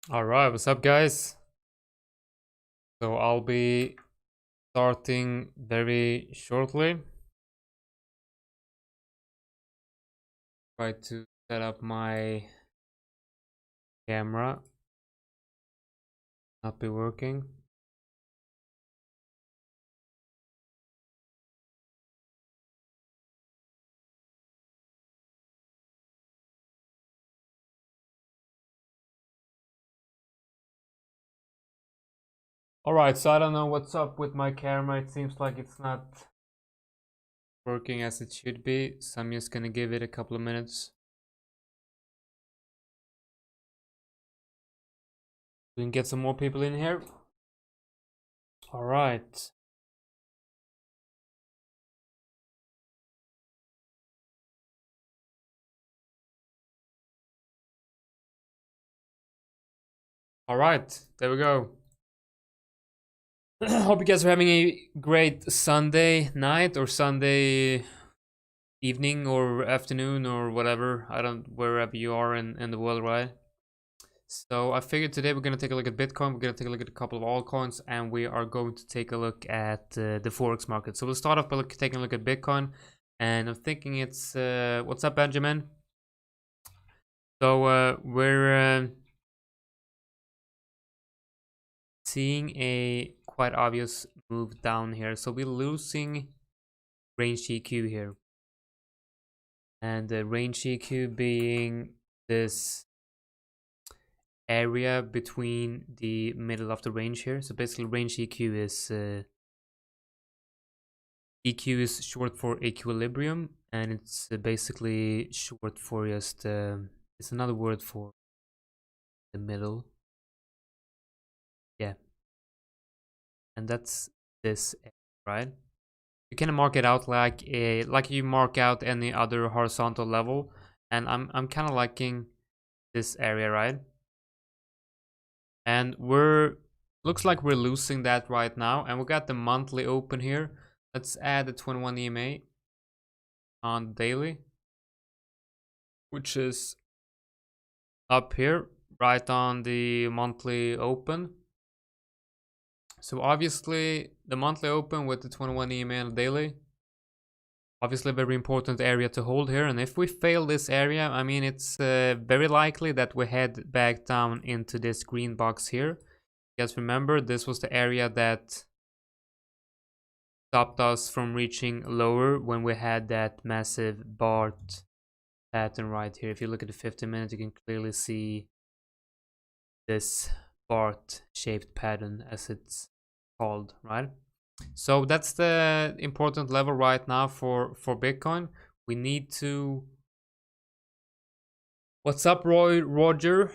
All right, what's up, guys? So I'll be starting very shortly. Try to set up my camera. Not be working. All right, so I don't know what's up with my camera. It seems like it's not working as it should be. So I'm just gonna give it a couple of minutes. We can get some more people in here. All right. All right, there we go. Hope you guys are having a great Sunday night or Sunday evening or afternoon or whatever. I don't wherever you are in the world, right? So I figured today we're gonna take a look at Bitcoin. We're gonna take a look at a couple of altcoins, and we are going to take a look at the forex market. So we'll start off by taking a look at Bitcoin, and I'm thinking it's what's up, Benjamin? So we're seeing a quite obvious move down here. So we're losing range GQ here, and the range GQ being this area between the middle of the range here. So basically range EQ is short for equilibrium, and it's basically short for just it's another word for the middle. Yeah, and that's this, right? You can mark it out like you mark out any other horizontal level, and I'm kind of liking this area, right? And looks like we're losing that right now, and we got the monthly open here. Let's add the 21 EMA on daily, which is up here right on the monthly open. So obviously the monthly open with the 21 EMA on daily, obviously a very important area to hold here. And if we fail this area, I mean, it's very likely that we head back down into this green box here. Guys, remember, this was the area that stopped us from reaching lower when we had that massive BART pattern right here. If you look at the 50 minutes, you can clearly see this BART shaped pattern, as it's called, right? So that's the important level right now for Bitcoin. We need to... What's up, Roger?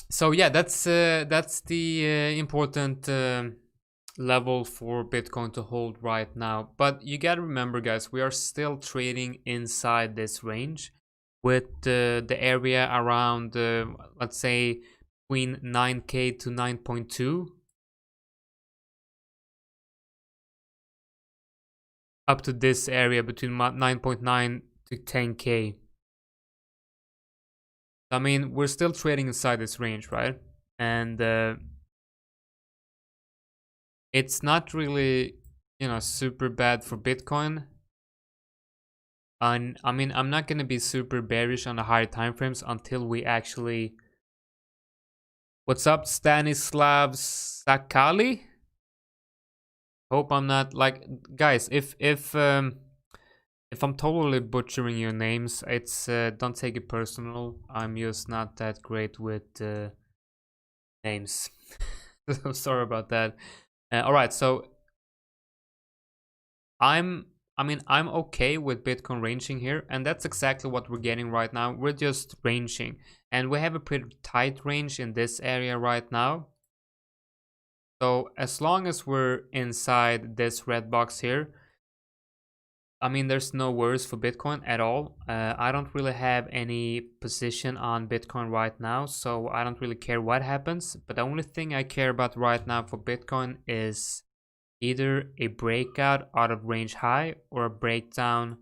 So yeah, that's the important level for Bitcoin to hold right now. But you gotta remember, guys, we are still trading inside this range with the area around, let's say, between 9K to 9.2 up to this area between 9.9 to 10K. I mean, we're still trading inside this range, right? And it's not really, super bad for Bitcoin. And I mean, I'm not going to be super bearish on the higher time frames until we actually... What's up, Stanislav Sakali? Hope I'm not like... Guys, if I'm totally butchering your names, it's don't take it personal. I'm just not that great with names. So sorry about that. All right, so I'm okay with Bitcoin ranging here, and that's exactly what we're getting right now. We're just ranging, and we have a pretty tight range in this area right now. So as long as we're inside this red box here, I mean, there's no worries for Bitcoin at all. I don't really have any position on Bitcoin right now, so I don't really care what happens. But the only thing I care about right now for Bitcoin is either a breakout out of range high or a breakdown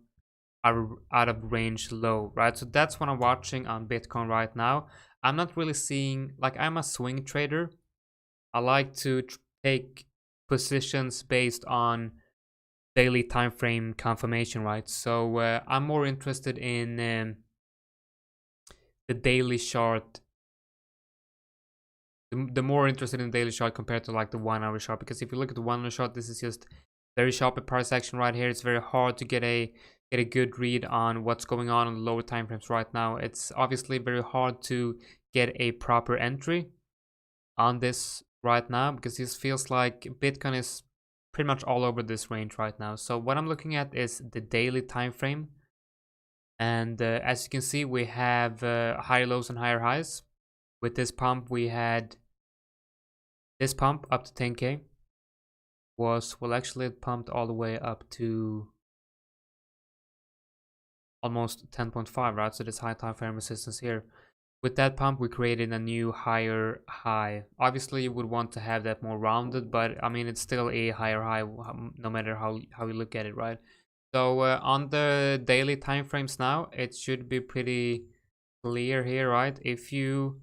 out of range low, right? So that's what I'm watching on Bitcoin right now. I'm not really seeing, like, I'm a swing trader. I like to take positions based on daily time frame confirmation, right? So I'm more interested in the daily chart. The more interested in the daily chart compared to like the 1 hour chart, because if you look at the 1 hour chart, this is just very sharp price action right here. It's very hard to get a good read on what's going on the lower time frames right now. It's obviously very hard to get a proper entry on this right now, because this feels like Bitcoin is pretty much all over this range right now. So what I'm looking at is the daily time frame, and as you can see, we have higher lows and higher highs. With this pump, we had this pump up to 10k was, well, actually it pumped all the way up to almost 10.5, right? So this high time frame resistance here. With that pump, we created a new higher high. Obviously, you would want to have that more rounded, but I mean, it's still a higher high, no matter how you look at it, right? So on the daily time frames now, it should be pretty clear here, right? If you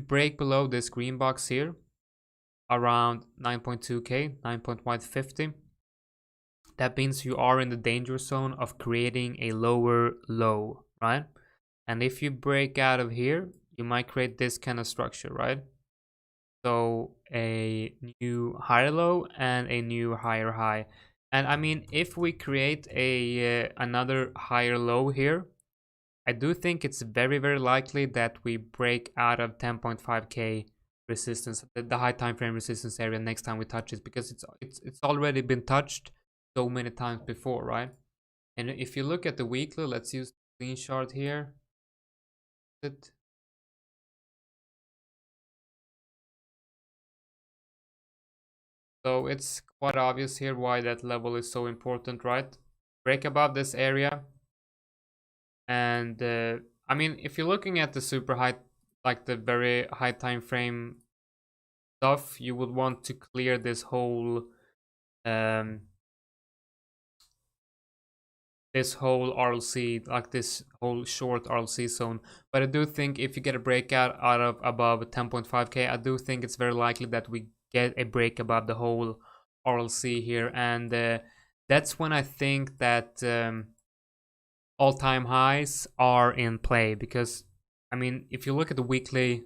break below this green box here, around 9.2k, 9.150, that means you are in the danger zone of creating a lower low, right? And if you break out of here, you might create this kind of structure, right? So a new higher low and a new higher high. And I mean, if we create a another higher low here, I do think it's very, very likely that we break out of 10.5k resistance, the high time frame resistance area, next time we touch it, because it's already been touched so many times before, right? And if you look at the weekly, let's use the clean chart here. So it's quite obvious here why that level is so important, right? Break above this area. And I mean, if you're looking at the super high, like the very high time frame stuff, you would want to clear this whole RLC, like this whole short RLC zone. But I do think if you get a breakout out of above 10.5k, I do think it's very likely that we get a break above the whole RLC here, and that's when I think that all-time highs are in play. Because I mean, if you look at the weekly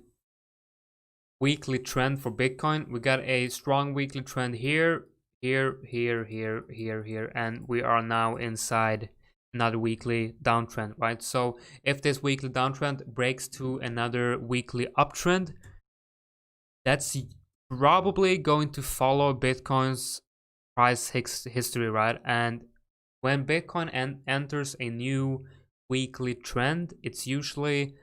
trend for Bitcoin, we got a strong weekly trend here, here, and we are now inside another weekly downtrend, right? So if this weekly downtrend breaks to another weekly uptrend, that's probably going to follow Bitcoin's price history, right? And when Bitcoin enters a new weekly trend, it's usually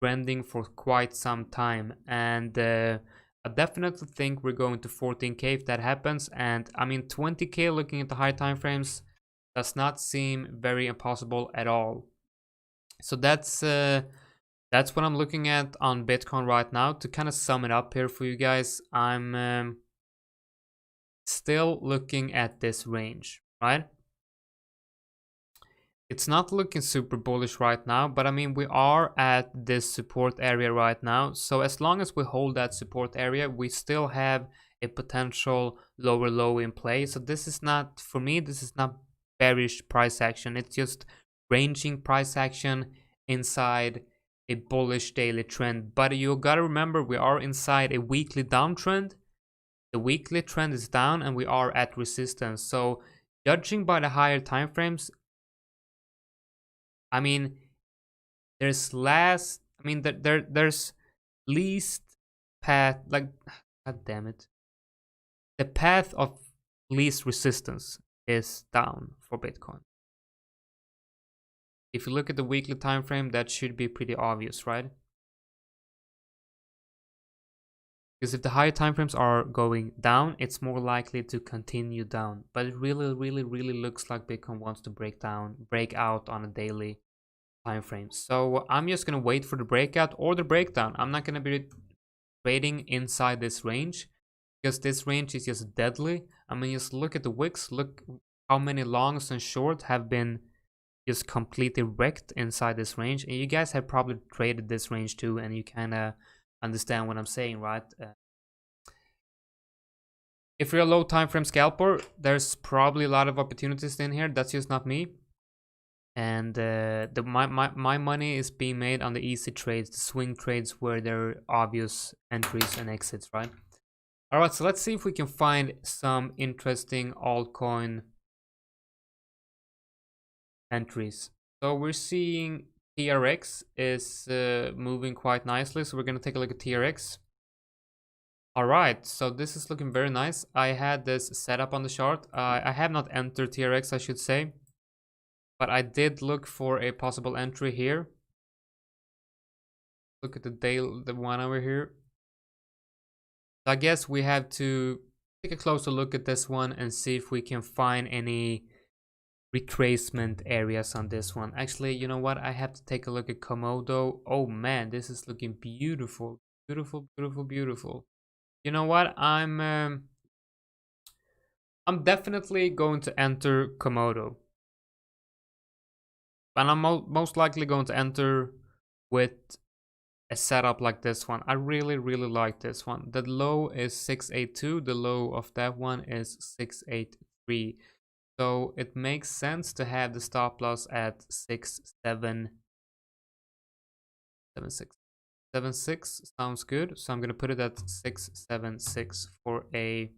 trending for quite some time, and I definitely think we're going to 14k if that happens. And I mean, 20k looking at the high time frames does not seem very impossible at all. So that's what I'm looking at on Bitcoin right now. To kind of sum it up here for you guys, I'm still looking at this range, right? It's not looking super bullish right now, but I mean, we are at this support area right now. So as long as we hold that support area, we still have a potential lower low in play. So this is not, for me, this is not bearish price action. It's just ranging price action inside a bullish daily trend. But you gotta remember, we are inside a weekly downtrend. The weekly trend is down and we are at resistance. So judging by the higher time frames, I mean, there's there's least path, like, god damn it. The path of least resistance is down for Bitcoin. If you look at the weekly time frame, that should be pretty obvious, right? Because if the higher time frames are going down, it's more likely to continue down. But it really, really, really looks like Bitcoin wants to break out on a daily time frame. So I'm just gonna wait for the breakout or the breakdown. I'm not gonna be trading inside this range, because this range is just deadly. I mean, just look at the wicks. Look how many longs and short have been just completely wrecked inside this range. And you guys have probably traded this range too, and you kind of understand what I'm saying, right? If you're a low time frame scalper, there's probably a lot of opportunities in here. That's just not me. And my money is being made on the easy trades, the swing trades where there are obvious entries and exits, right? All right, so let's see if we can find some interesting altcoin entries. So we're seeing TRX is moving quite nicely, so we're going to take a look at TRX. All right, so this is looking very nice. I had this set up on the chart. I have not entered TRX, I should say, but I did look for a possible entry here. Look at the 1 hour here. So I guess we have to take a closer look at this one and see if we can find any retracement areas on this one. Actually, you know what? I have to take a look at Komodo. Oh man, this is looking beautiful. Beautiful, beautiful, beautiful. You know what? I'm definitely going to enter Komodo. And I'm most likely going to enter with a setup like this one. I really, really like this one. The low is 682. The low of that one is 683. So it makes sense to have the stop loss at 676 sounds good. So I'm going to put it at 676 for a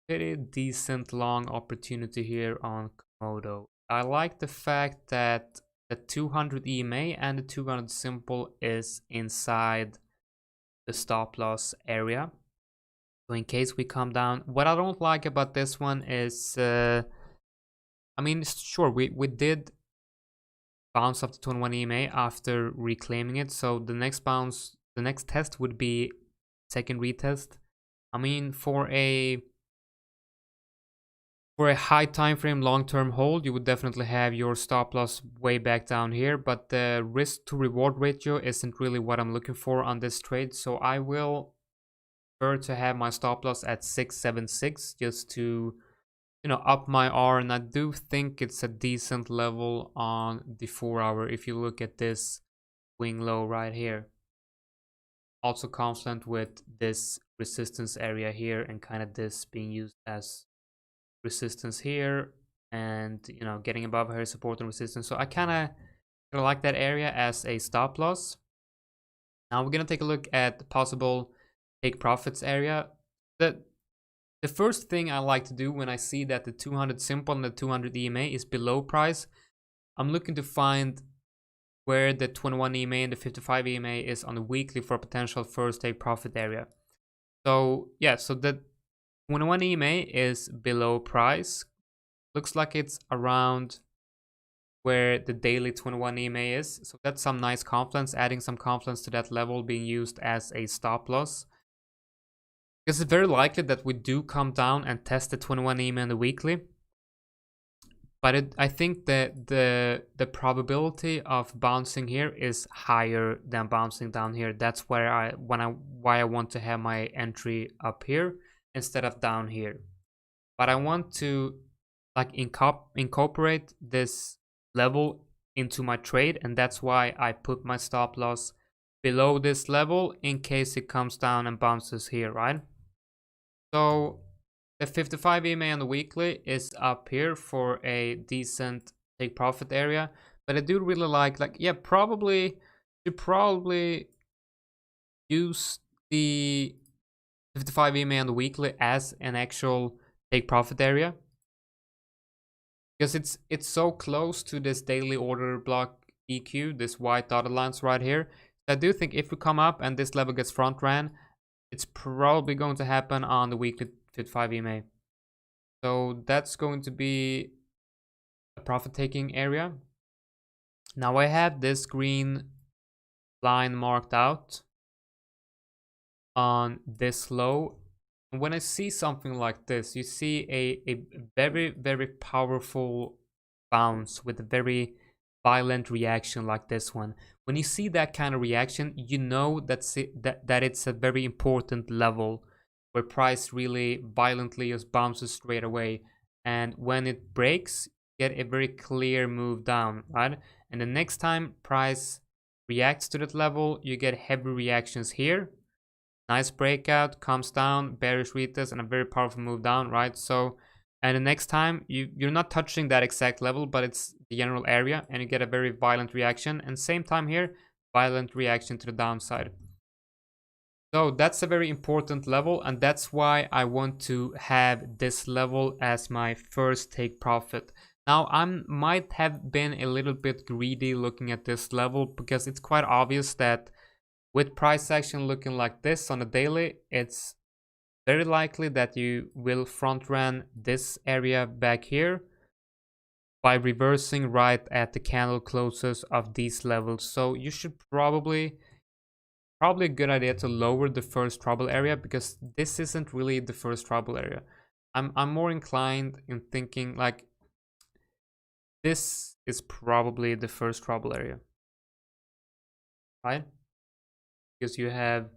pretty decent long opportunity here on Komodo. I like the fact that the 200 EMA and the 200 simple is inside the stop loss area. So in case we come down, what I don't like about this one is, I mean, sure, we did bounce up to 21 EMA after reclaiming it. So the next bounce, the next test would be second retest. I mean, for a high time frame long-term hold, you would definitely have your stop loss way back down here, but the risk to reward ratio isn't really what I'm looking for on this trade. So I will prefer to have my stop loss at 676 just to, you know, up my R. And I do think it's a decent level on the 4 hour if you look at this wing low right here. Also confluent with this resistance area here and kind of this being used as resistance here, and you know, getting above her support and resistance. So I kind of like that area as a stop loss. Now we're gonna take a look at the possible take profits area. The first thing I like to do when I see that the 200 simple and the 200 EMA is below price, I'm looking to find where the 21 EMA and the 55 EMA is on the weekly for a potential first take profit area. So yeah, so the 21 EMA is below price. Looks like it's around where the daily 21 EMA is. So that's some nice confluence, adding some confluence to that level being used as a stop loss. Because it's very likely that we do come down and test the 21 EMA in the weekly. But I think that the probability of bouncing here is higher than bouncing down here. That's where why I want to have my entry up here instead of down here. But I want to like incorporate this level into my trade, and that's why I put my stop loss below this level in case it comes down and bounces here, right? So the 55 EMA on the weekly is up here for a decent take profit area, but I do really like yeah, probably use the 55 EMA on the weekly as an actual take profit area, because it's so close to this daily order block EQ, this white dotted lines right here. I do think if we come up and this level gets front ran, it's probably going to happen on the weekly 55 EMA. So that's going to be a profit taking area. Now I have this green line marked out on this low. And when I see something like this, you see a very, very powerful bounce with a very violent reaction like this one. When you see that kind of reaction, you know that it's a very important level where price really violently just bounces straight away. And when it breaks, get a very clear move down, right? And the next time price reacts to that level, you get heavy reactions here. Nice breakout, comes down, bearish retest, and a very powerful move down, right? So, and the next time you're not touching that exact level, but it's the general area, and you get a very violent reaction. And same time here, violent reaction to the downside. So that's a very important level, and that's why I want to have this level as my first take profit. Now, I might have been a little bit greedy looking at this level, because it's quite obvious that with price action looking like this on a daily, it's very likely that you will front run this area back here by reversing right at the candle closes of these levels. So you should probably a good idea to lower the first trouble area, because this isn't really the first trouble area. I'm more inclined in thinking like this is probably the first trouble area, right? Because you have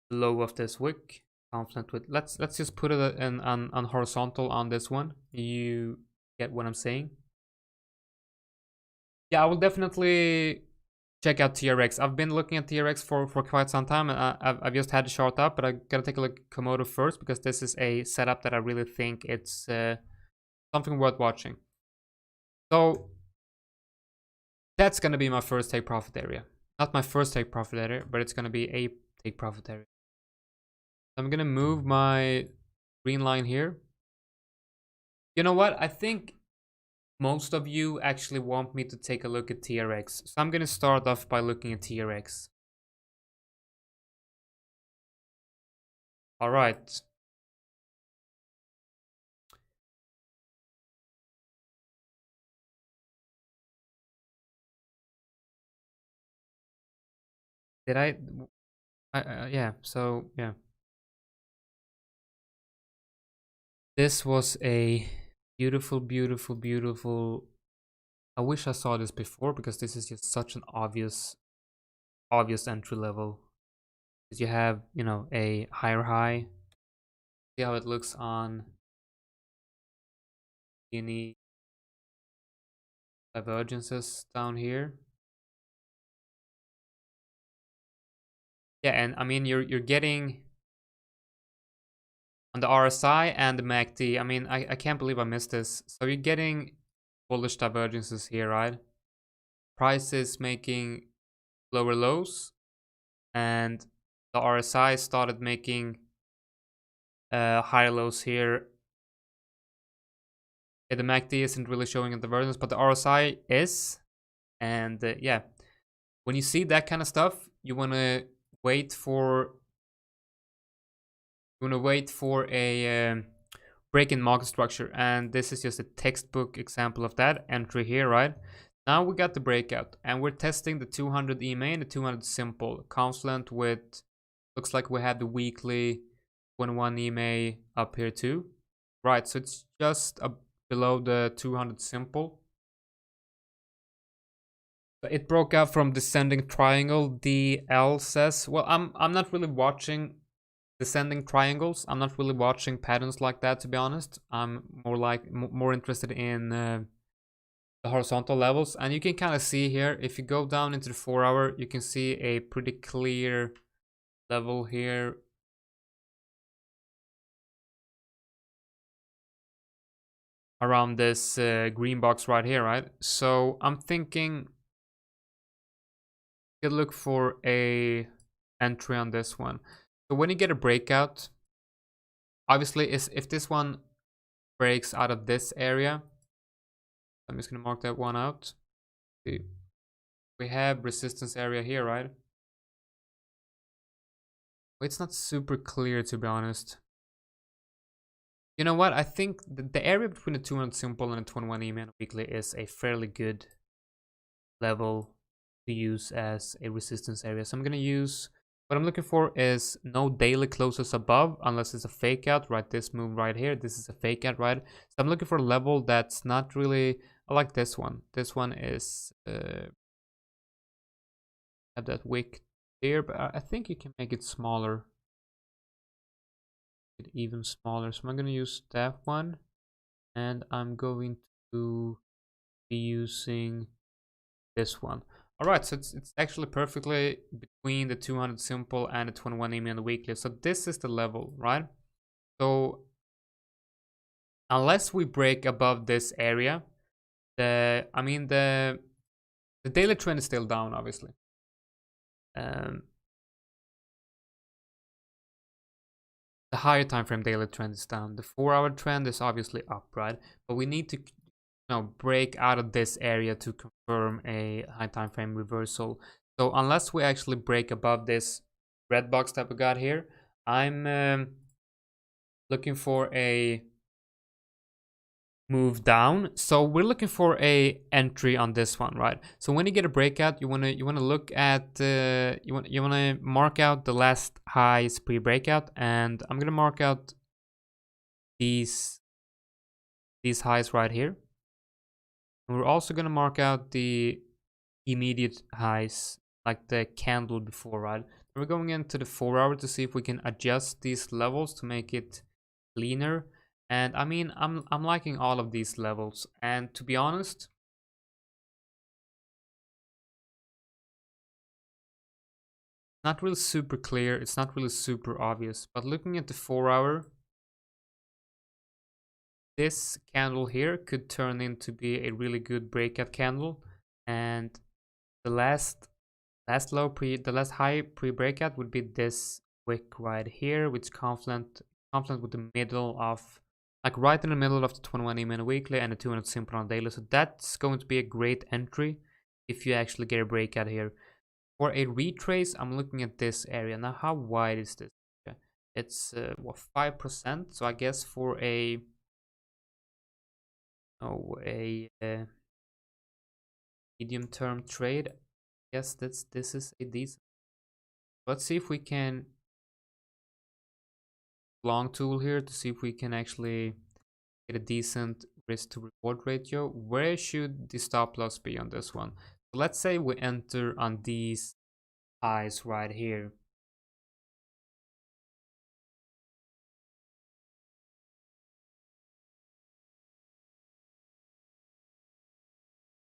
the low of this wick confluent with, let's just put it on horizontal on this one. You get what I'm saying? Yeah, I will definitely check out TRX. I've been looking at TRX for quite some time, and I've just had the chart up, but I gotta take a look at Komodo first, because this is a setup that I really think it's something worth watching. So that's gonna be my first take profit area. Not my first take profit area, but it's gonna be a take profit area. I'm gonna move my green line here. You know what? I think most of you actually want me to take a look at TRX. So I'm gonna start off by looking at TRX. All right. Did I yeah, so yeah. This was a beautiful, beautiful, beautiful. I wish I saw this before, because this is just such an obvious entry level. Because you have, you know, a higher high. See how it looks on any divergences down here. Yeah, and I mean you're getting on the RSI and the MACD. I mean, I can't believe I missed this. So you're getting bullish divergences here, right? Prices making lower lows, and the RSI started making higher lows here. Yeah, the MACD isn't really showing a divergence, but the RSI is. And yeah, when you see that kind of stuff, you want to wait for a break in market structure, and this is just a textbook example of that entry here, right? Now we got the breakout, and we're testing the 200 EMA and the 200 simple confluent with, looks like we have the weekly 21 EMA up here too, right? So it's just below the 200 simple. It broke out from descending triangle. DL says, well, I'm not really watching descending triangles. I'm not really watching patterns like that, to be honest. I'm more interested in the horizontal levels, and you can kind of see here, if you go down into the 4 hour, you can see a pretty clear level here. Around this green box right here, right? So I'm thinking you could look for a entry on this one. So when you get a breakout, obviously if this one breaks out of this area, I'm just gonna mark that one out. See, we have resistance area here, right? It's not super clear, to be honest. You know what? I think the area between the 200 simple and the 21 EMA weekly is a fairly good level to use as a resistance area. So I'm gonna use, what I'm looking for is no daily closes above, unless it's a fake out, right? This move right here, this is a fake out, right? So I'm looking for a level that's not really, I like this one. This one is have that wick there, but I think you can make it smaller. Even smaller. So I'm gonna use that one, and I'm going to be using this one. All right, so it's actually perfectly between the 200 simple and the 21 EMA on the weekly. So this is the level, right? So unless we break above this area, the daily trend is still down, obviously. The higher time frame daily trend is down. The 4-hour trend is obviously up, right? But we need to break out of this area to confirm a high time frame reversal. So unless we actually break above this red box that we got here, I'm looking for a move down. So we're looking for a entry on this one, right? So when you get a breakout, you wanna look at you wanna mark out the last highs pre-breakout, and I'm gonna mark out these highs right here. And we're also gonna mark out the immediate highs, like the candle before, right? We're going into the 4-hour to see if we can adjust these levels to make it cleaner. And I mean, I'm liking all of these levels, and to be honest, not really super clear, it's not really super obvious, but looking at the 4-hour, this candle here could turn into be a really good breakout candle, and the last high pre-breakout would be this wick right here, which confluent with the middle of, like right in the middle of the 21 EMA weekly and the 200 simple on daily. So that's going to be a great entry if you actually get a breakout here. For a retrace, I'm looking at this area. Now, how wide is this? It's what, 5%? So I guess for a medium term trade, I guess this is a decent. Let's see if we can long tool here to see if we can actually get a decent risk to reward ratio. Where should the stop loss be on this one? So let's say we enter on these highs right here.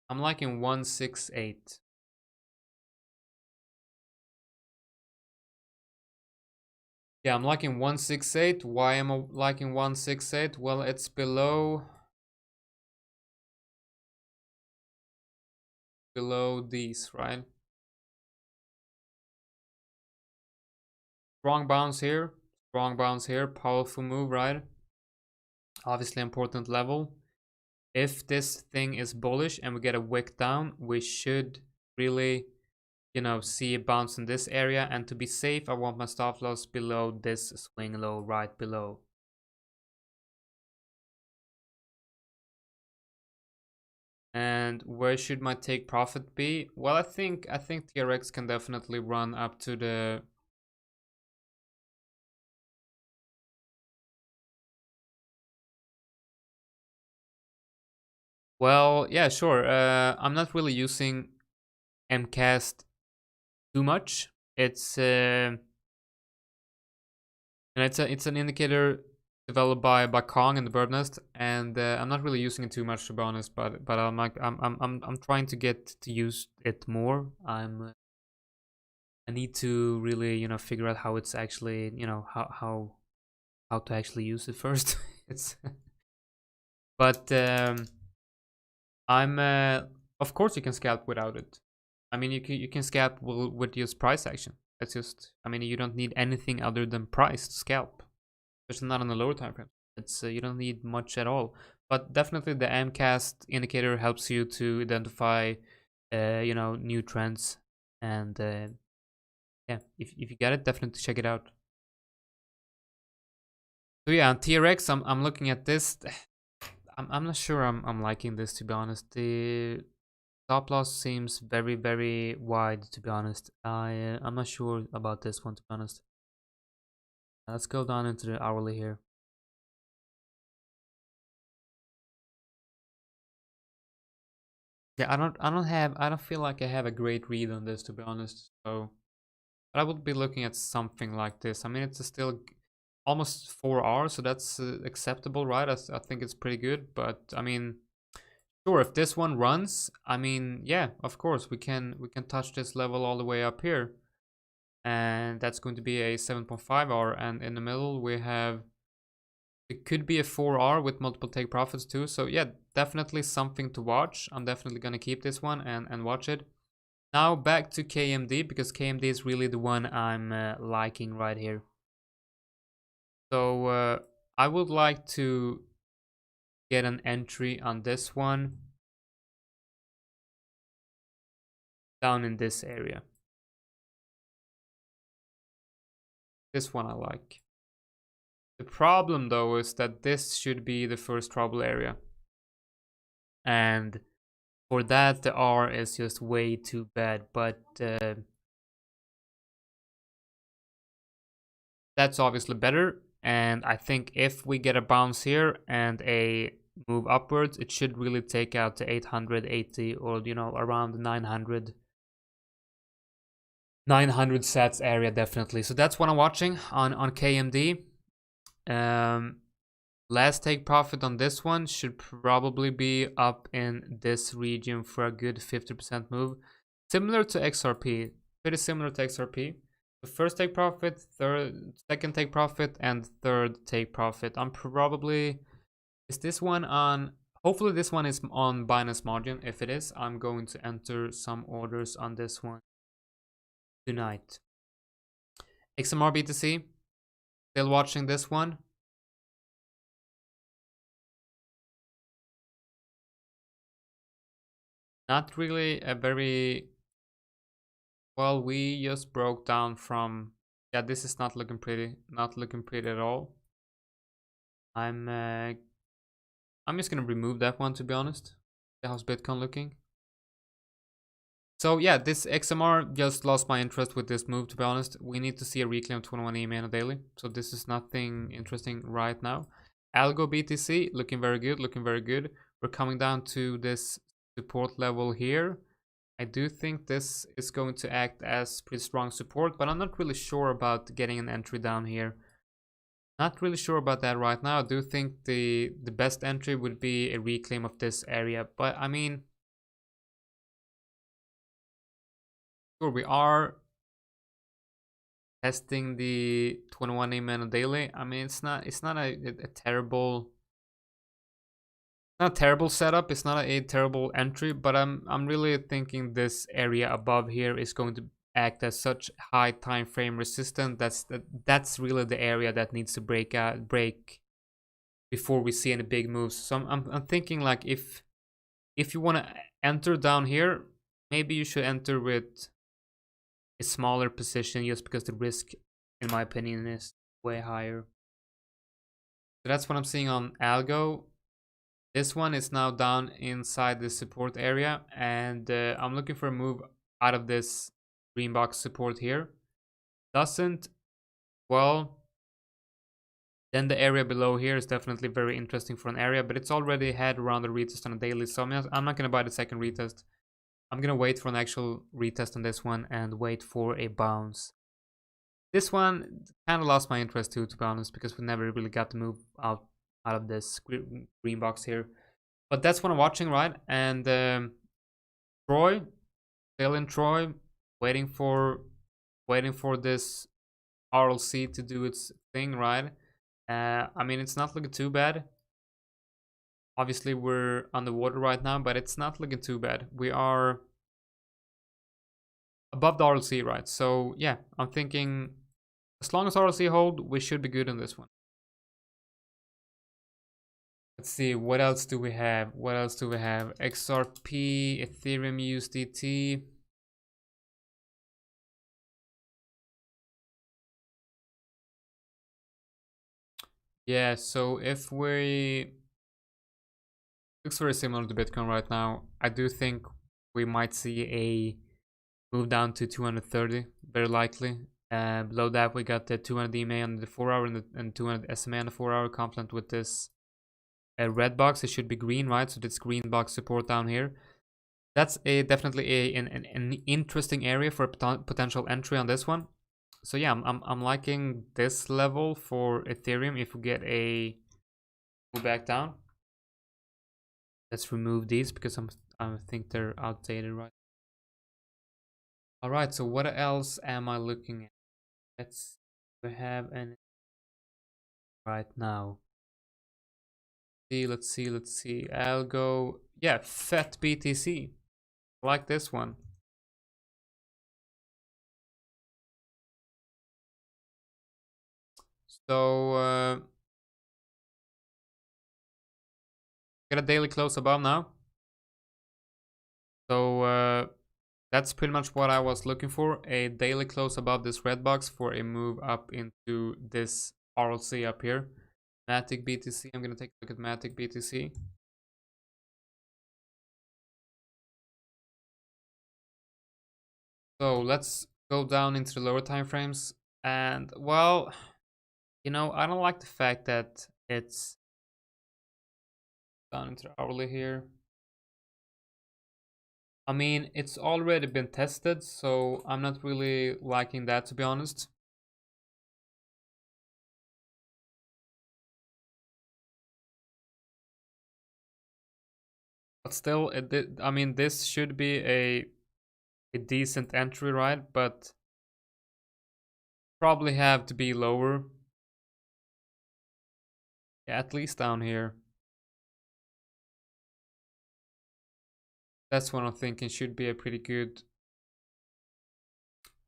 I'm liking 168. Yeah, I'm liking 168. Why am I liking 168? Well, it's below these, right? Strong bounce here, powerful move, right? Obviously important level. If this thing is bullish and we get a wick down, we should really, see a bounce in this area. And to be safe, I want my stop loss below this swing low right below. And where should my take profit be? Well, I think TRX can definitely run up to the well, yeah, sure. I'm not really using MCAST too much. It's and it's an indicator developed by Kong and the Bird Nest, and I'm not really using it too much, to be honest. But I'm like I'm trying to get to use it more. I need to really figure out how it's actually how to actually use it first. It's but I'm of course you can scalp without it. I mean you can scalp with just price action. That's just, I mean, you don't need anything other than price to scalp. Especially not on the lower time frame. It's you don't need much at all. But definitely the MCAST indicator helps you to identify new trends, and yeah, if you get it, definitely check it out. So yeah, on TRX, I'm looking at this. I'm not sure I'm liking this, to be honest. The stop loss seems very, very wide, to be honest. I'm not sure about this one, to be honest. Let's go down into the hourly here. Yeah, I don't feel like I have a great read on this, to be honest. So, but I would be looking at something like this. I mean, it's still almost 4 hours, so that's acceptable, right? I think it's pretty good. But I mean, Sure, if this one runs, I mean, yeah, of course we can touch this level all the way up here, and that's going to be a 7.5 hour, and in the middle we have, it could be a 4R with multiple take profits too. So yeah, definitely something to watch. I'm definitely gonna keep this one and watch it. Now back to KMD, because KMD is really the one I'm liking right here. So I would like to get an entry on this one down in this area. This one I like. The problem though is that this should be the first trouble area, and for that the R is just way too bad, but that's obviously better. And I think if we get a bounce here and a move upwards, it should really take out the 880, or you know, around the 900 sats area, definitely. So that's what I'm watching on KMD. Last take profit on this one should probably be up in this region for a good 50% move, similar to XRP, pretty similar to XRP. The first take profit, second take profit, and third take profit. I'm probably, is this one on, hopefully this one is on Binance margin. If it is, I'm going to enter some orders on this one tonight. XMR BTC, still watching this one. Not really a very, well, we just broke down from, yeah, this is not looking pretty, not looking pretty at all. I'm just gonna remove that one, to be honest. How's Bitcoin looking? So yeah, this XMR just lost my interest with this move, to be honest. We need to see a reclaim 21 EMA on a daily, so this is nothing interesting right now. Algo BTC looking very good, looking very good. We're coming down to this support level here. I do think this is going to act as pretty strong support, but I'm not really sure about getting an entry down here. Not really sure about that right now. I do think the best entry would be a reclaim of this area, but I mean, sure, we are testing the 21 EMA on a daily. I mean, it's not a terrible, not a terrible setup. It's not a terrible entry, but I'm really thinking this area above here is going to act as such high time frame resistance. That's really the area that needs to break before we see any big moves. So I'm thinking, like, if you want to enter down here, maybe you should enter with a smaller position, just because the risk, in my opinion, is way higher. So that's what I'm seeing on Algo. This one is now down inside the support area, and I'm looking for a move out of this green box support here. Doesn't, well, then the area below here is definitely very interesting for an area, but it's already had around the retest on a daily, so I'm not going to buy the second retest. I'm going to wait for an actual retest on this one and wait for a bounce. This one kind of lost my interest too, to be honest, because we never really got to move out of this green box here. But that's what I'm watching, right? And Troy, still in Troy, waiting for this RLC to do its thing, right? I mean, it's not looking too bad. Obviously, we're underwater right now, but it's not looking too bad. We are above the RLC, right? So yeah, I'm thinking as long as RLC hold, we should be good on this one. Let's see, what else do we have? What else do we have? XRP, Ethereum, USDT. Yeah, so if we, looks very similar to Bitcoin right now. I do think we might see a move down to 230, very likely. Below that, we got the 200 EMA on the 4 hour and 200 SMA on the 4 hour, confluent with this red box. It should be green, right? So this green box support down here. That's definitely an interesting area for a potential entry on this one. So yeah, I'm liking this level for Ethereum if we get a move back down. Let's remove these because I think they're outdated, right? All right, so what else am I looking at? Let's we have any right now. Let's see. I'll go, yeah, FET BTC. I like this one. So get a daily close above now. So that's pretty much what I was looking for. A daily close above this red box for a move up into this RLC up here. Matic BTC. I'm gonna take a look at Matic BTC. So let's go down into the lower time frames. And well, you know, I don't like the fact that it's down into the hourly here. I mean, it's already been tested, so I'm not really liking that, to be honest. But still, I mean, this should be a decent entry, right? But probably have to be lower. Yeah, at least down here. That's what I'm thinking should be a pretty good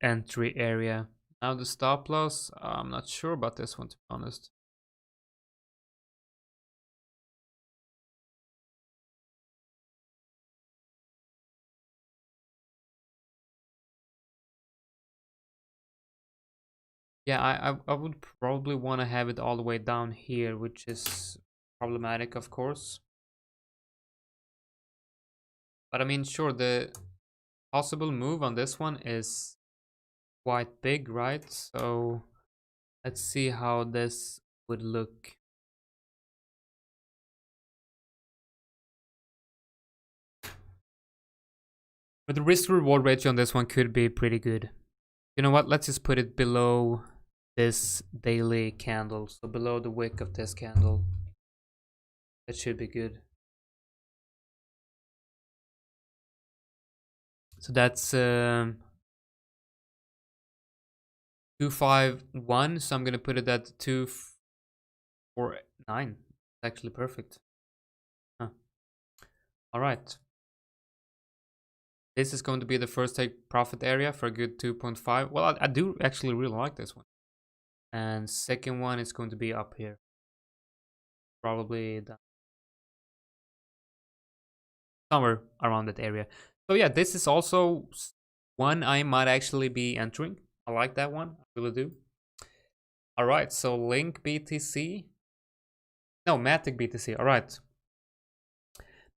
entry area. Now the stop loss, I'm not sure about this one, to be honest. Yeah, I would probably want to have it all the way down here, which is problematic, of course. But I mean, sure, the possible move on this one is quite big, right? So let's see how this would look. But the risk reward ratio on this one could be pretty good. You know what? Let's just put it below this daily candle. So below the wick of this candle. That should be good. So that's 251. So I'm gonna put it at 249. It's actually perfect. Huh. All right. This is going to be the first take profit area for a good 2.5. Well, I do actually really like this one. And second one is going to be up here. Probably somewhere around that area. So yeah, this is also one I might actually be entering. I like that one. I really do. All right, so Link BTC. No, Matic BTC. All right.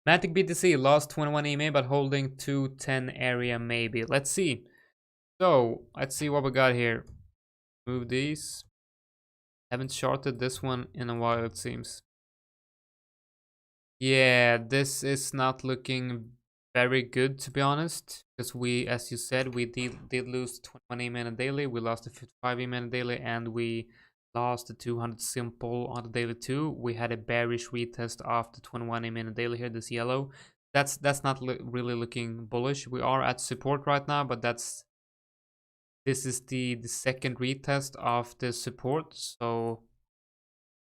Matic BTC lost 21 EMA, but holding 210 area maybe. Let's see. So let's see what we got here. Move these. Haven't shorted this one in a while, it seems. Yeah, this is not looking very good, to be honest, because we, as you said, we did lose 21 EMA a daily. We lost the 55 EMA a daily, and we lost the 200 simple on the daily too. We had a bearish retest after 21 EMA a daily here, this yellow. That's not really looking bullish. We are at support right now, but this is the second retest of the support, so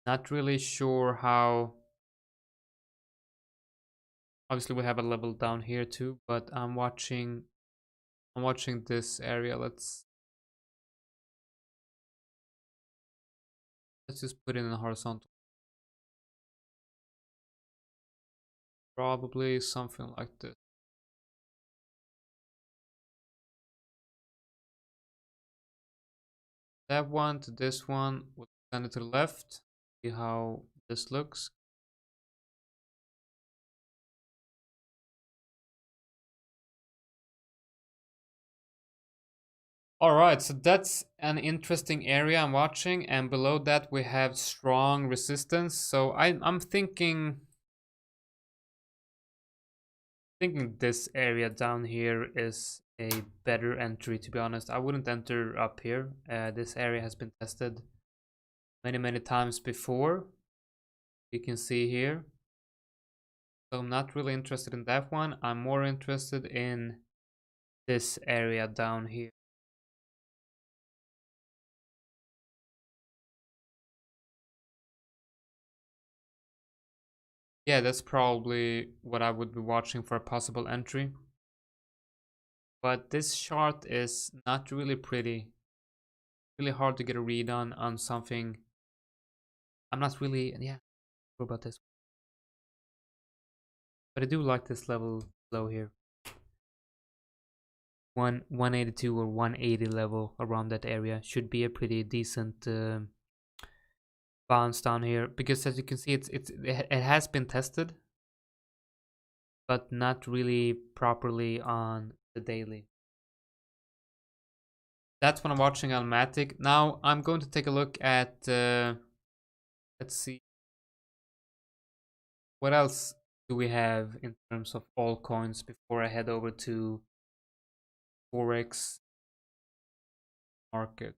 not really sure how. Obviously we have a level down here too, but I'm watching this area. Let's just put it in a horizontal. Probably something like this. That one to this one, we'll send it to the left. See how this looks. All right, so that's an interesting area I'm watching, and below that we have strong resistance. So I'm thinking this area down here is a better entry, to be honest. I wouldn't enter up here. This area has been tested many times before. You can see here. So I'm not really interested in that one. I'm more interested in this area down here. Yeah, that's probably what I would be watching for a possible entry. But this chart is not really pretty. Really hard to get a read on something. I'm not really, yeah, sure about this. But I do like this level low here. 182 or 180 level around that area should be a pretty decent bounce down here, because as you can see it has been tested, but not really properly on the daily. That's when I'm watching on Matic. Now I'm going to take a look at let's see, what else do we have in terms of altcoins before I head over to Forex market.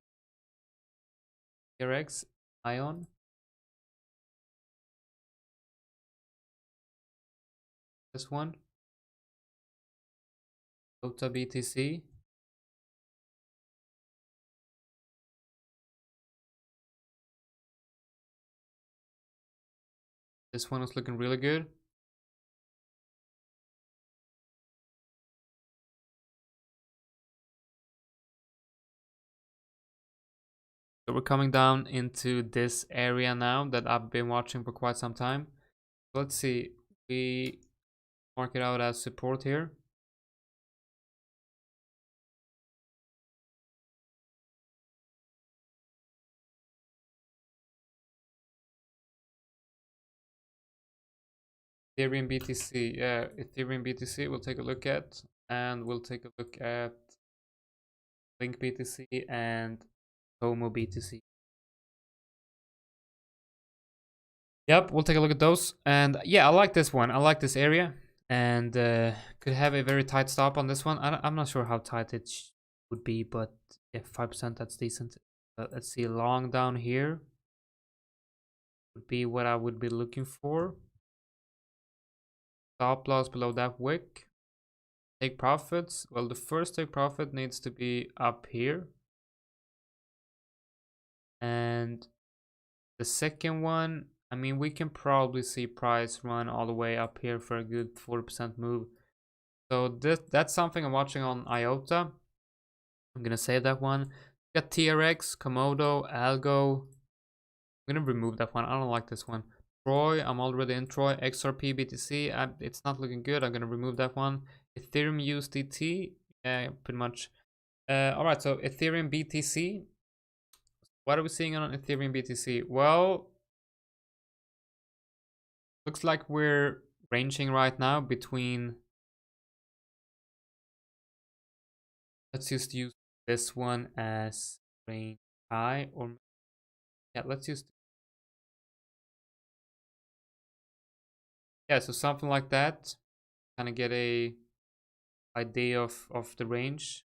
TRX, Ion, this one, Dota BTC. This one is looking really good. So we're coming down into this area now that I've been watching for quite some time. Let's see, we mark it out as support here. Ethereum BTC, yeah, Ethereum BTC we'll take a look at, and we'll take a look at Link BTC and Tomo BTC. Yep, we'll take a look at those. And yeah, I like this one. I like this area, and could have a very tight stop on this one. I'm not sure how tight it would be, but yeah, 5%, that's decent. Let's see, long down here would be what I would be looking for. Stop loss below that wick. Take profits. Well, the first take profit needs to be up here. And the second one, I mean, we can probably see price run all the way up here for a good 40% move. So that's something I'm watching on IOTA. I'm gonna save that one. Got TRX, Komodo, Algo. I'm gonna remove that one. I don't like this one. Troy, I'm already in Troy. XRP, BTC, it's not looking good. I'm gonna remove that one. Ethereum USDT, yeah, pretty much. All right, so Ethereum BTC. What are we seeing on Ethereum BTC? Well, looks like we're ranging right now between, let's just use this one as range high, or yeah, let's use, yeah, so something like that. Kind of get a idea of the range.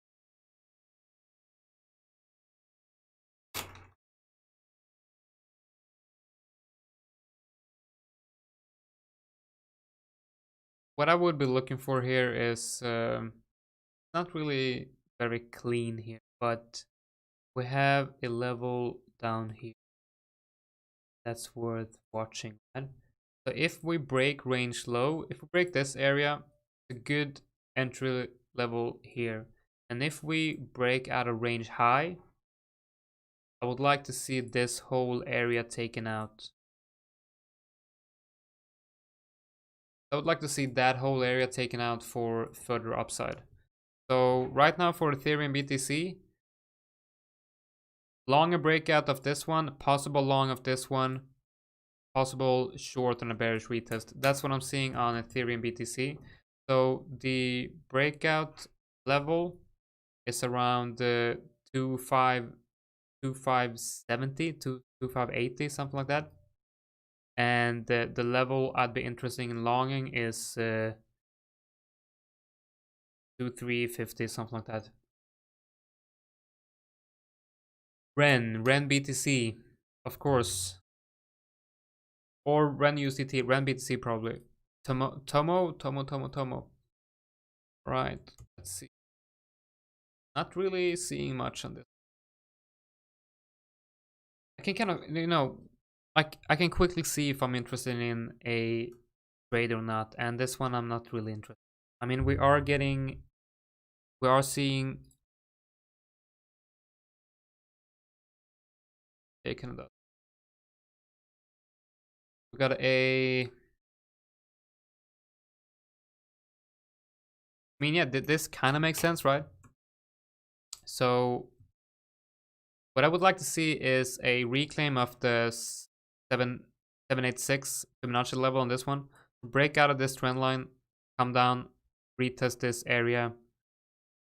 What I would be looking for here is not really very clean here, but we have a level down here that's worth watching. And so if we break range low, if we break this area, a good entry level here. And if we break out a range high, I would like to see this whole area taken out. I would like to see that whole area taken out for further upside. So right now for Ethereum BTC, long a breakout of this one, possible long of this one, possible short on a bearish retest. That's what I'm seeing on Ethereum BTC. So the breakout level is around 2570 to 2580, something like that. And the level I'd be interested in longing is 2350, something like that. Ren BTC, of course. Or Ren USDT, Ren BTC probably. Tomo. Right, let's see. Not really seeing much on this. I can kind of, I can quickly see if I'm interested in a trade or not, and this one I'm not really interested. I mean, we are seeing taken that. We got a. I mean, yeah, this kind of makes sense, right? So what I would like to see is a reclaim of the 786 Fibonacci level on this one. Break out of this trend line, come down, retest this area,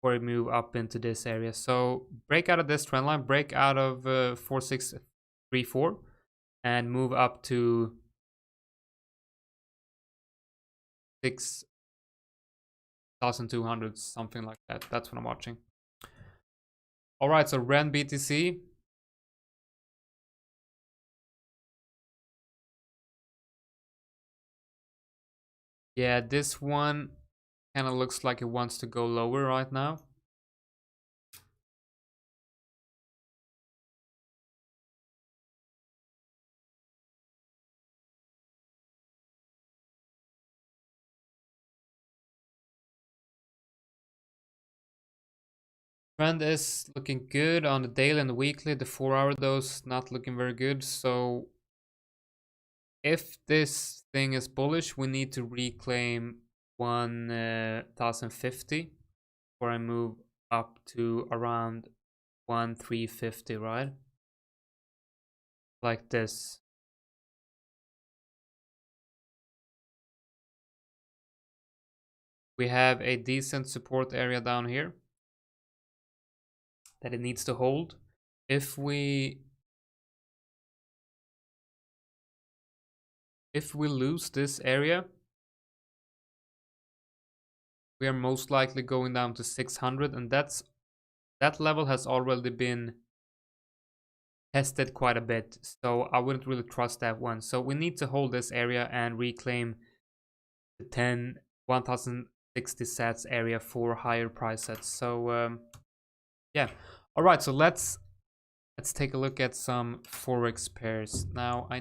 or move up into this area. So break out of this trend line, break out of 4634, and move up to 6,200, something like that. That's what I'm watching. All right, so Ren BTC. Yeah, this one kind of looks like it wants to go lower right now. Trend is looking good on the daily and the weekly. The 4-hour dose not looking very good. So if this thing is bullish, we need to reclaim 1,050 before I move up to around 1,350, right? Like this. We have a decent support area down here that it needs to hold. If we lose this area, we are most likely going down to 600, and that level has already been tested quite a bit, so I wouldn't really trust that one. So we need to hold this area and reclaim the 1060 sats area for higher price sets. So yeah, all right, so let's take a look at some forex pairs. Now I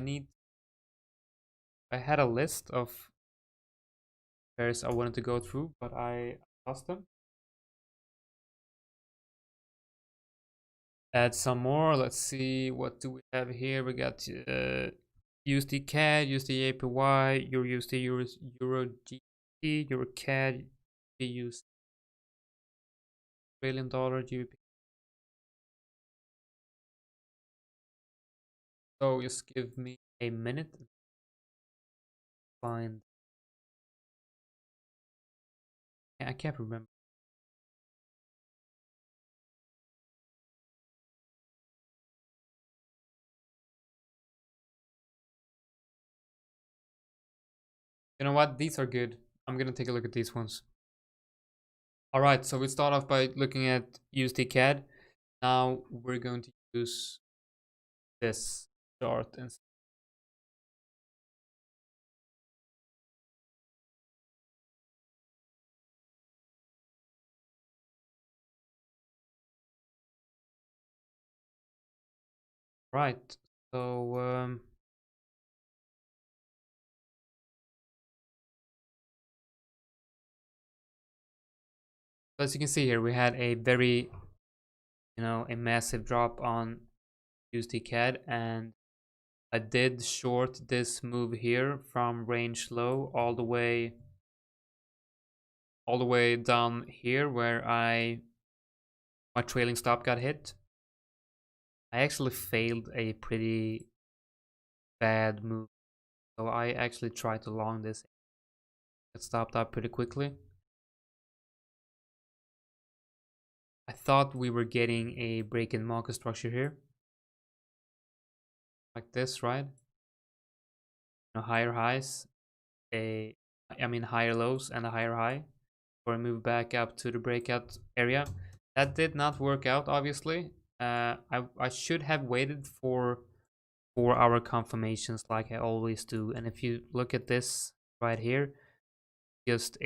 had a list of pairs I wanted to go through, but I lost them. Add some more. Let's see, what do we have here? We got USD CAD, USD APY, Euro USD, Euro GBP, Euro CAD, USD, Australian dollar, GBP. So just give me a minute. Find. I can't remember. You know what? These are good. I'm gonna take a look at these ones. All right, so we start off by looking at USD CAD. Now we're going to use this chart and right. So as you can see here, we had a very, a massive drop on USD CAD, and I did short this move here from range low all the way down here where my trailing stop got hit. I actually failed a pretty bad move, so I actually tried to long this. It stopped up pretty quickly. I thought we were getting a break in market structure here, like this, right? Higher highs, higher lows and a higher high, or move back up to the breakout area. That did not work out, obviously. I should have waited for 4-hour confirmations like I always do. And if you look at this right here, just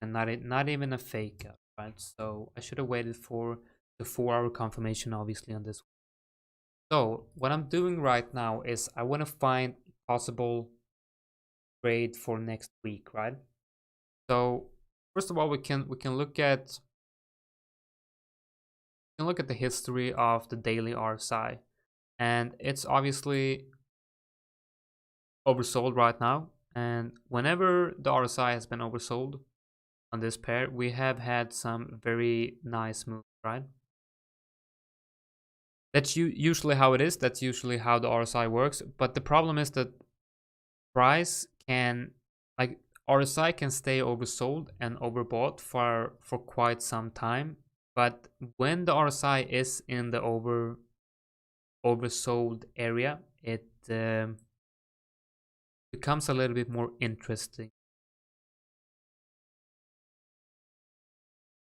not even a fake out, right? So I should have waited for the 4-hour confirmation, obviously, on this. So what I'm doing right now is I want to find possible trade for next week, right? So first of all, we can look at the history of the daily RSI, and it's obviously oversold right now. And whenever the RSI has been oversold on this pair, we have had some very nice moves, right? That's usually how it is. That's usually how the RSI works. But the problem is that price can, like, RSI can stay oversold and overbought for quite some time. But when the RSI is in the oversold area, it becomes a little bit more interesting.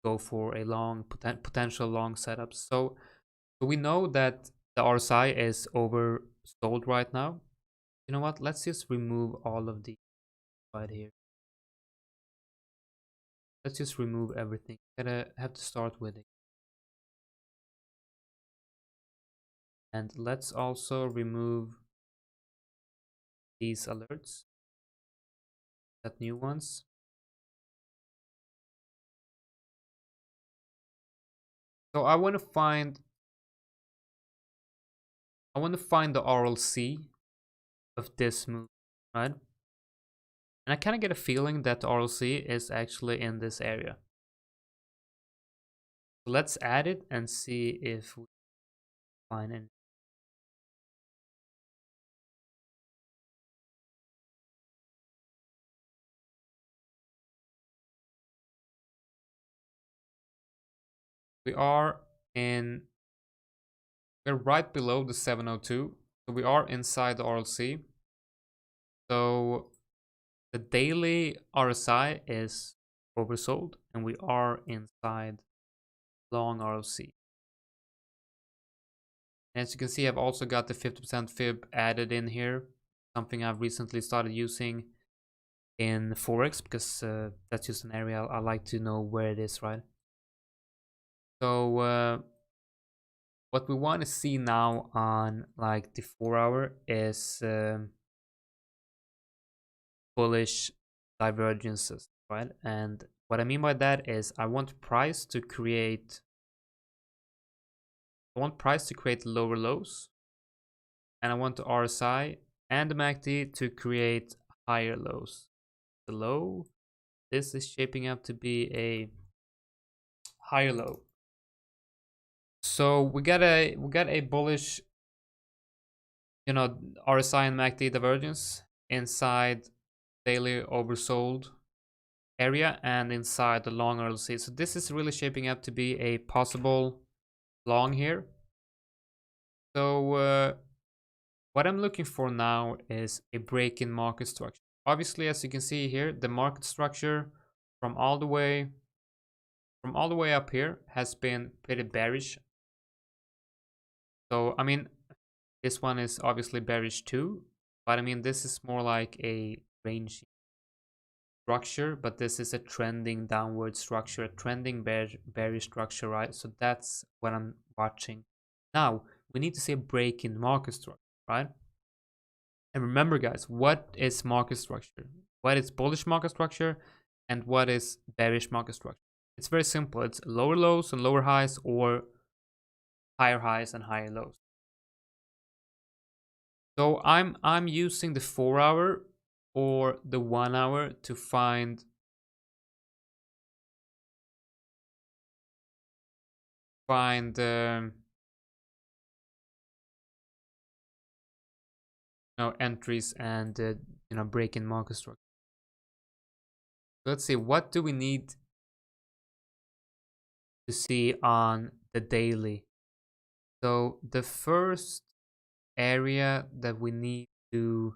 Go for a long potential long setup. So we know that the RSI is oversold right now. You know what? Let's just remove all of the right here. Let's just remove everything. Gotta have to start with it. And let's also remove these alerts. That new ones. So I want to find the RLC of this move, right? And I kind of get a feeling that the RLC is actually in this area. So let's add it and see if we find it. We are we're right below the 702. So we are inside the RLC. So the daily RSI is oversold and we are inside long RLC. As you can see, I've also got the 50% fib added in here, something I've recently started using in Forex because that's just an area I like to know where it is, right? So what we want to see now on like the 4-hour is bullish divergences, right? And what I mean by that is I want price to create lower lows, and I want the RSI and the MACD to create higher lows. The low, this is shaping up to be a higher low. So we got a bullish, RSI and MACD divergence inside daily oversold area and inside the long RLC. So this is really shaping up to be a possible long here. So what I'm looking for now is a break in market structure. Obviously, as you can see here, the market structure from all the way up here has been pretty bearish. So I mean, this one is obviously bearish too, but I mean, this is more like a range structure, but this is a trending downward structure, a trending bearish structure, right? So that's what I'm watching. Now we need to see a break in market structure, right? And remember, guys, what is market structure? What is bullish market structure and what is bearish market structure? It's very simple. It's lower lows and lower highs, or higher highs and higher lows. So I'm using the 4-hour or the 1-hour to find entries and break in market structure. Let's see, what do we need to see on the daily? So the first area that we need to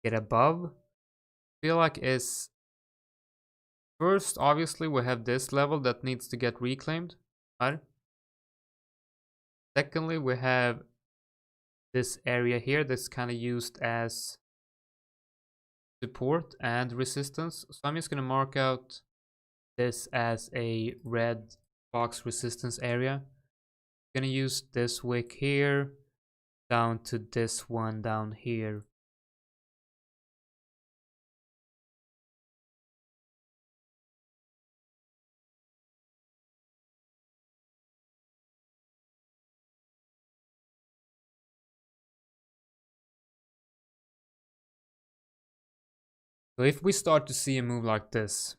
get above, I feel like, is first, obviously we have this level that needs to get reclaimed, right? Secondly, we have this area here that's kind of used as support and resistance. So I'm just going to mark out this as a red box resistance area. I'm going to use this wick here down to this one down here. So if we start to see a move like this,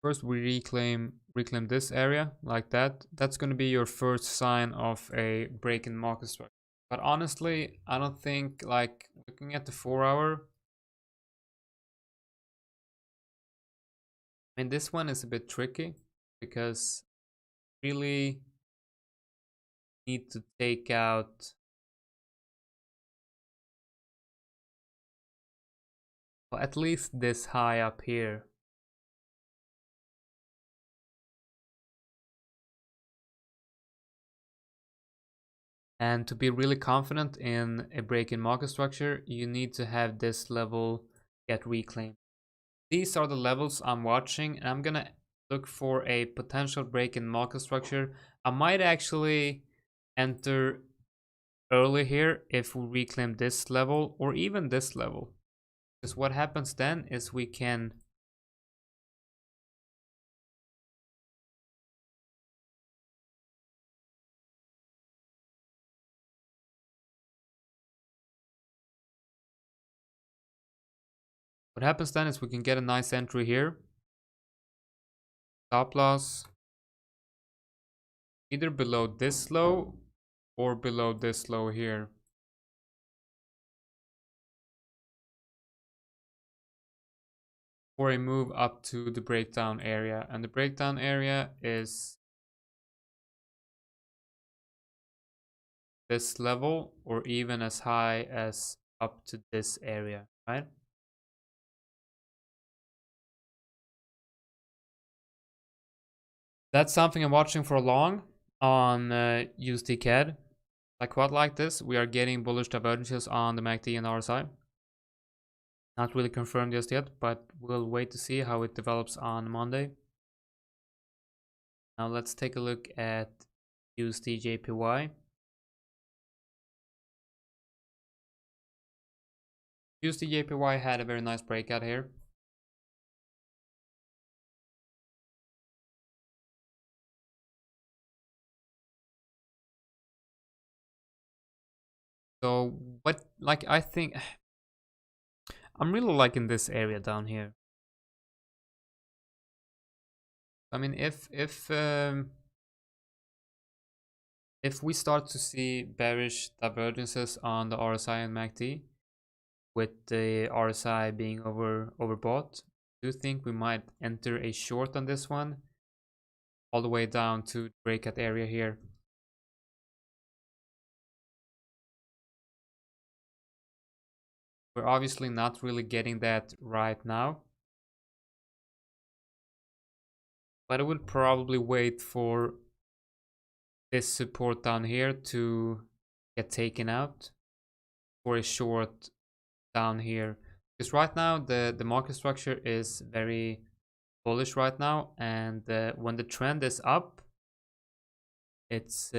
first we reclaim this area like that. That's going to be your first sign of a break in market structure. But honestly, I don't think, like, looking at the 4-hour, I mean, this one is a bit tricky because really need to take out, well, at least this high up here. And to be really confident in a break in market structure, you need to have this level get reclaimed. These are the levels I'm watching, and I'm gonna look for a potential break in market structure. I might actually enter early here if we reclaim this level or even this level. Because what happens then is we can get a nice entry here. Stop loss either below this low or below this low here. Or a move up to the breakdown area. And the breakdown area is this level or even as high as up to this area, right? That's something I'm watching for long on USD CAD. Like what like this, we are getting bullish divergences on the MACD and RSI. Not really confirmed just yet, but we'll wait to see how it develops on Monday. Now let's take a look at USD JPY. USD JPY had a very nice breakout here. So what, like, I think I'm really liking this area down here. I mean, if we start to see bearish divergences on the RSI and MACD, with the RSI being overbought, I do think we might enter a short on this one, all the way down to the breakout area here. We're obviously not really getting that right now, but I would probably wait for this support down here to get taken out for a short down here, because right now the market structure is very bullish right now, and when the trend is up, it's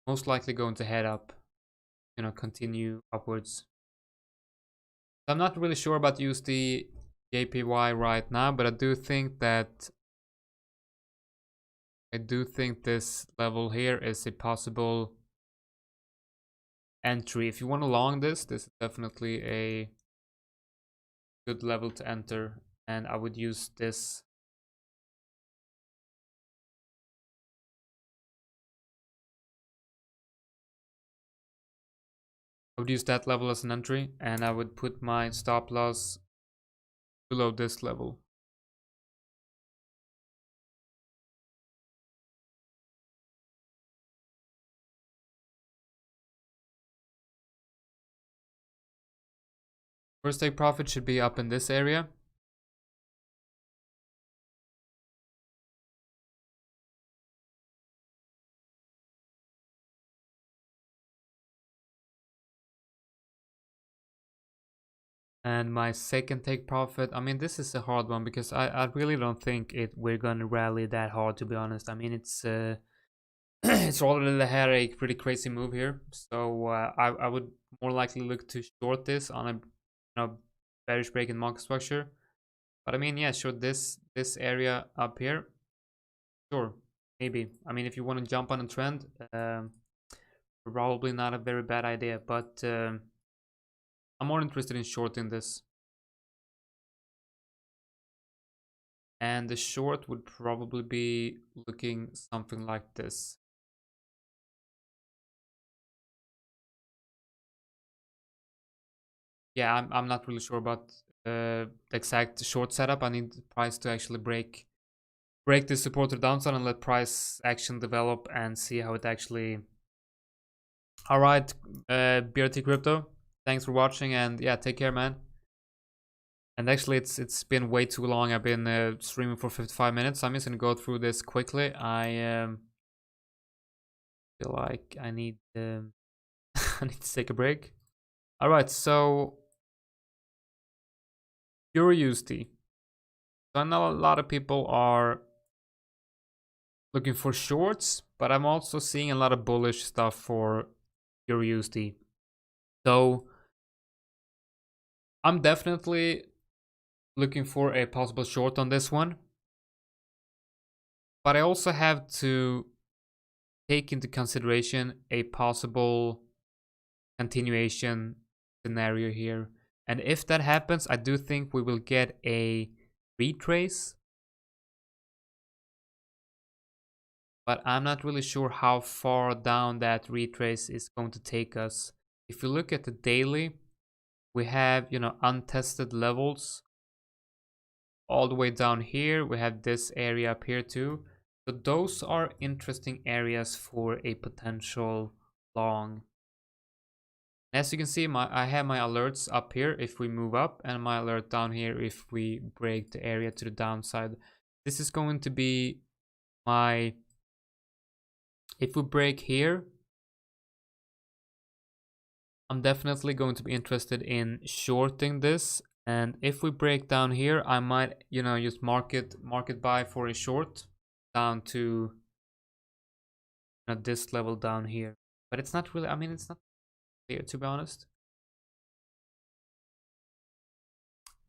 most likely going to head up, you know, continue upwards. I'm not really sure about USD JPY right now, but I do think this level here is a possible entry. If you want to long this is definitely a good level to enter, and I would use this. I would use that level as an entry, and I would put my stop loss below this level. First take profit should be up in this area. And my second take profit, I mean, this is a hard one because I really don't think we're gonna rally that hard, to be honest. I mean, it's it's already a headache, pretty crazy move here. So I would more likely look to short this on a bearish break in market structure. But I mean, yeah, short this area up here. Sure, maybe. I mean, if you want to jump on a trend, probably not a very bad idea. But I'm more interested in shorting this. And the short would probably be looking something like this. Yeah, I'm not really sure about the exact short setup. I need the price to actually break the support or downside and let price action develop and see how it actually. All right, BRT Crypto, thanks for watching, and yeah, take care, man. And actually, it's been way too long. I've been streaming for 55 minutes. I'm just gonna go through this quickly. I feel like I need I need to take a break. All right, so EURUSD. So I know a lot of people are looking for shorts, but I'm also seeing a lot of bullish stuff for EURUSD. So I'm definitely looking for a possible short on this one. But I also have to take into consideration a possible continuation scenario here. And if that happens, I do think we will get a retrace. But I'm not really sure how far down that retrace is going to take us. If you look at the daily, we have, untested levels all the way down here. We have this area up here too. So those are interesting areas for a potential long. As you can see, I have my alerts up here if we move up, and my alert down here if we break the area to the downside. This is going to be my, if we break here, I'm definitely going to be interested in shorting this. And if we break down here, I might, use market buy for a short down to this level down here. But it's not really, I mean, it's not clear, to be honest.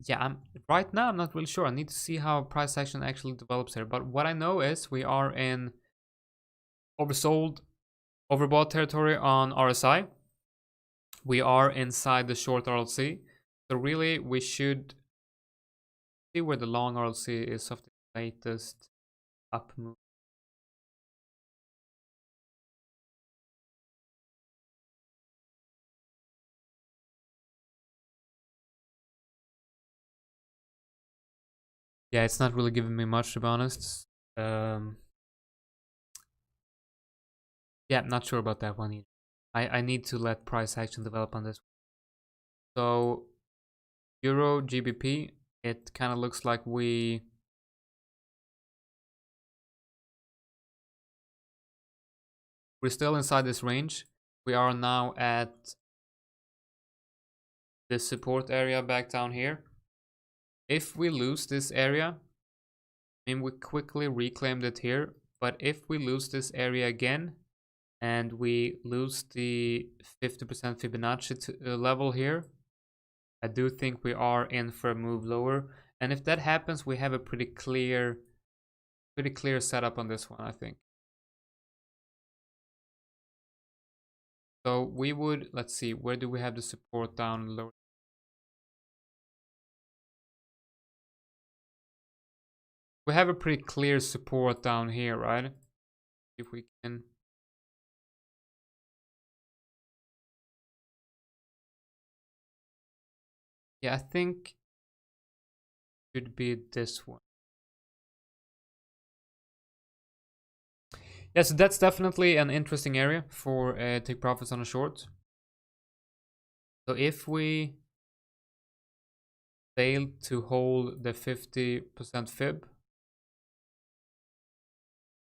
Yeah, right now I'm not really sure. I need to see how price action actually develops here. But what I know is we are in oversold, overbought territory on RSI. We are inside the short RLC. So really we should see where the long RLC is of the latest up move. Yeah, it's not really giving me much, to be honest. Yeah, I'm not sure about that one either. I need to let price action develop on this. So Euro GBP, it kind of looks like we're still inside this range. We are now at this support area back down here. If we lose this area, I mean, we quickly reclaimed it here, but if we lose this area again and we lose the 50% Fibonacci level here, I do think we are in for a move lower. And if that happens, we have a pretty clear setup on this one, I think. So we would, let's see, where do we have the support down lower? We have a pretty clear support down here, right? If we can. Yeah, I think it should be this one. Yeah, so that's definitely an interesting area for take profits on a short. So if we fail to hold the 50% fib,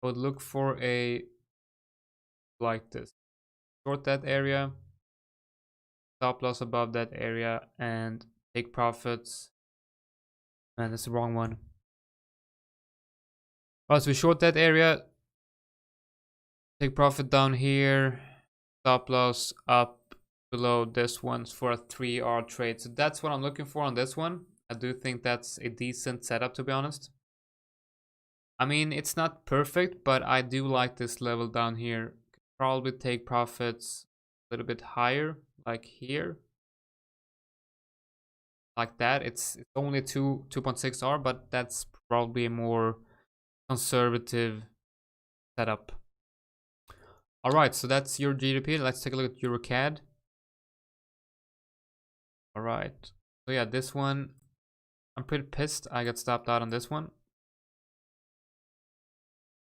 I would look for a like this. Short that area, stop loss above that area, and Take profits. Man, that's the wrong one. Oh, so we short that area. Take profit down here. Stop loss up below this one for a 3R trade. So that's what I'm looking for on this one. I do think that's a decent setup, to be honest. I mean, it's not perfect, but I do like this level down here. Could probably take profits a little bit higher, like here. Like that. It's only 2.6R, but that's probably a more conservative setup. All right, so that's your GDP. Let's take a look at EuroCAD. All right. So yeah, this one, I'm pretty pissed I got stopped out on this one.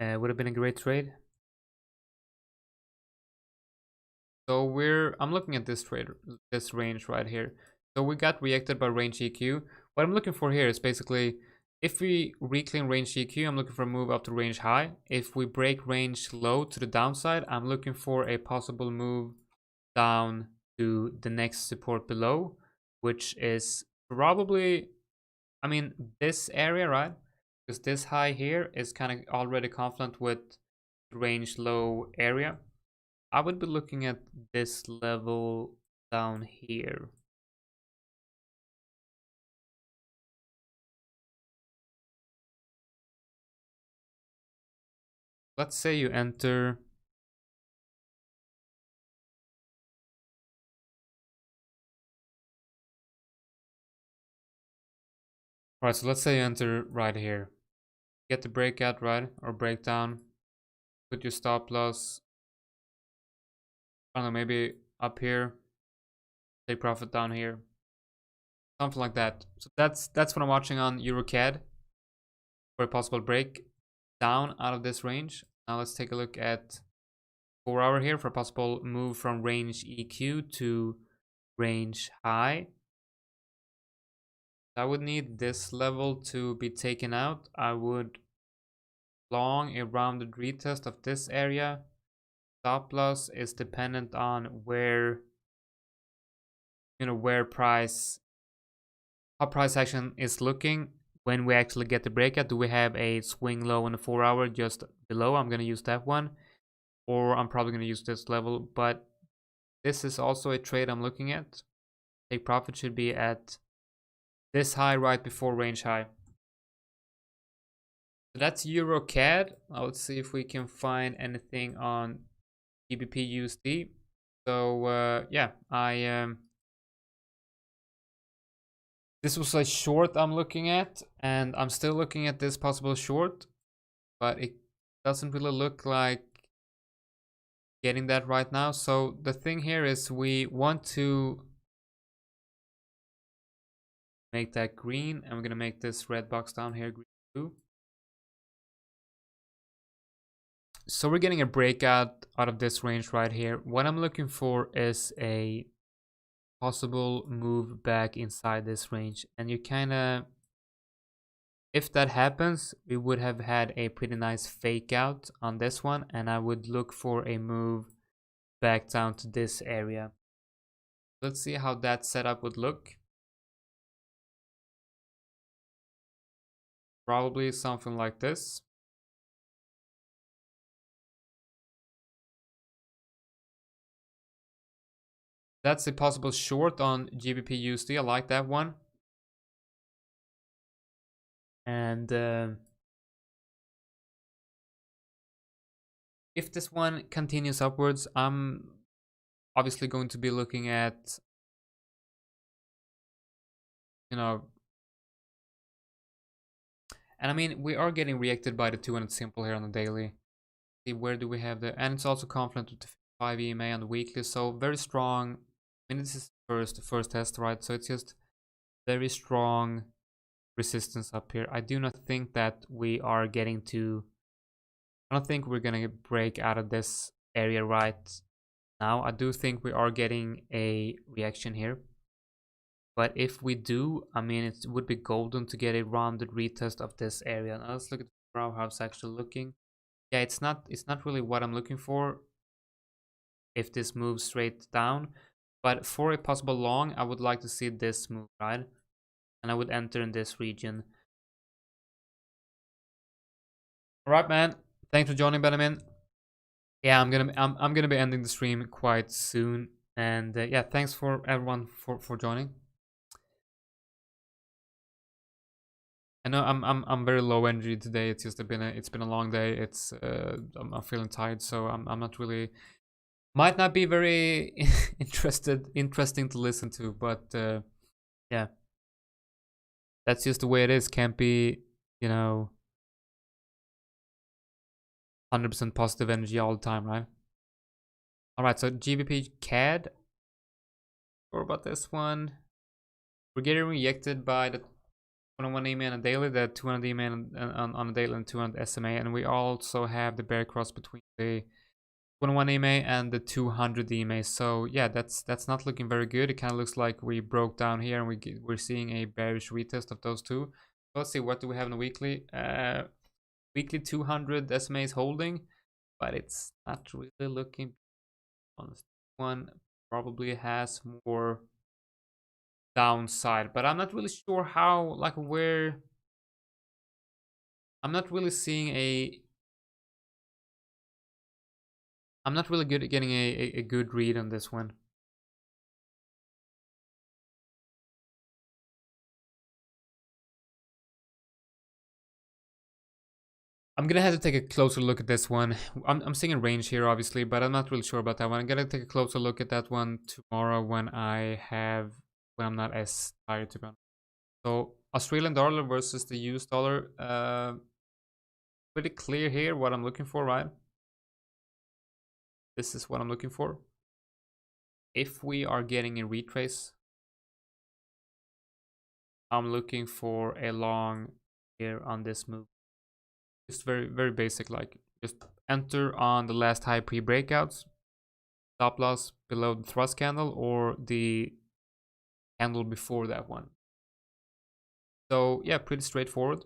Would have been a great trade. So I'm looking at this trade, this range right here. So we got reacted by range EQ. What I'm looking for here is basically, if we reclaim range EQ, I'm looking for a move up to range high. If we break range low to the downside, I'm looking for a possible move down to the next support below, which is probably, I mean, this area, right? Because this high here is kind of already confluent with range low area. I would be looking at this level down here. Let's say you enter. All right, so let's say you enter right here. Get the breakout, right? Or breakdown. Put your stop loss. I don't know, maybe up here. Take profit down here. Something like that. So that's what I'm watching on EuroCAD for a possible break down out of this range. Now let's take a look at 4-hour here for a possible move from range EQ to range high. I would need this level to be taken out. I would long a rounded retest of this area. Stop loss is dependent on where, where price, how price action is looking when we actually get the breakout. Do we have a swing low in the 4-hour just below? I'm going to use that one, or I'm probably going to use this level, but this is also a trade I'm looking at. Take profit should be at this high right before range high. So that's EuroCAD. Let's see if we can find anything on GBP USD. So yeah, this was a short I'm looking at, and I'm still looking at this possible short, but it doesn't really look like getting that right now. So the thing here is we want to make that green, and we're gonna make this red box down here green too. So we're getting a breakout out of this range right here. What I'm looking for is a possible move back inside this range, and you kind of, if that happens, we would have had a pretty nice fake out on this one, and I would look for a move back down to this area. Let's see how that setup would look. Probably something like this. That's a possible short on GBP USD. I like that one. And if this one continues upwards, I'm obviously going to be looking at, and I mean, we are getting reacted by the 200 simple here on the daily. See, where do we have the, and it's also confluent with the 5 EMA on the weekly, so very strong. I mean, this is the first test, right? So it's just very strong resistance up here. I do not think that we are getting to, I don't think we're gonna break out of this area right now. I do think we are getting a reaction here, but if we do, I mean, it would be golden to get a rounded retest of this area. Now let's look at how it's actually looking. Yeah, it's not really what I'm looking for if this moves straight down, But for a possible long, I would like to see this move, right? And I would enter in this region. All right, man. Thanks for joining, Benjamin. Yeah, I'm gonna be ending the stream quite soon. And yeah, thanks for everyone for joining. I know I'm very low energy today. It's just been a long day. I'm feeling tired, so I'm not really, might not be very interesting to listen to, but yeah, that's just the way it is. Can't be, you know, 100% positive energy all the time, right? All right, so GBP CAD. What about this one? We're getting rejected by the 21 EMA on a daily, the 200 EMA on a daily, and 200 SMA, and we also have the bear cross between the 21 EMA and the 200 EMA. So yeah, that's not looking very good. It kind of looks like we broke down here, and we're seeing a bearish retest of those two. So let's see, what do we have in the weekly? Weekly 200 SMA is holding, but it's not really looking on this one. Probably has more downside, but I'm not really sure how, like, where. I'm not really seeing a. I'm not really good at getting a good read on this one. I'm gonna have to take a closer look at this one. I'm seeing a range here, obviously, but I'm not really sure about that one. I'm gonna take a closer look at that one tomorrow when I'm not as tired, to be honest. So Australian dollar versus the US dollar. Pretty clear here what I'm looking for, right? This is what I'm looking for. If we are getting a retrace, I'm looking for a long here on this move. Just very basic, like just enter on the last high pre-breakouts, stop loss below the thrust candle or the candle before that one. So yeah, pretty straightforward.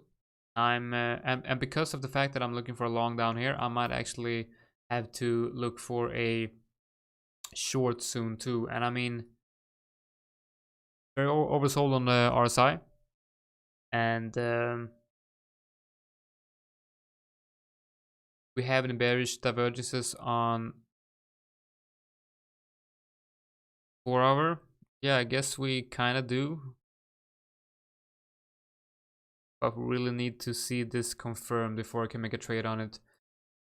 And because of the fact that I'm looking for a long down here, I might actually have to look for a short soon too. And I mean, very oversold on the RSI, and we have any bearish divergences on 4-hour. Yeah, I guess we kind of do, but we really need to see this confirmed before I can make a trade on it.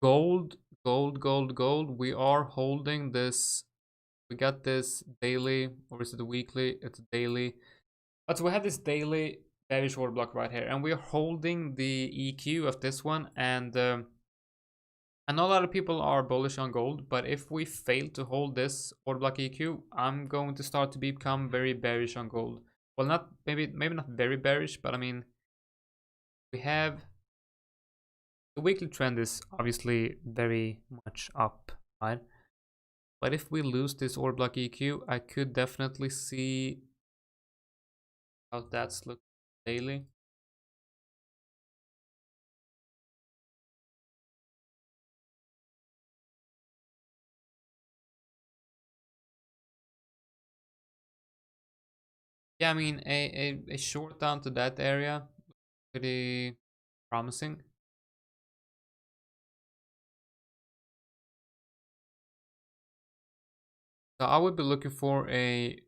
Gold. We are holding this. We got this daily, or is it a weekly? It's a daily. But so we have this daily bearish order block right here, and we're holding the EQ of this one. And I know a lot of people are bullish on gold, but if we fail to hold this order block EQ, I'm going to start to become very bearish on gold. Well, not maybe not very bearish, but I mean, we have the weekly trend is obviously very much up, right? But if we lose this order block EQ, I could definitely see how that's looking daily. Yeah, I mean, a short down to that area, pretty promising. So I would be looking for a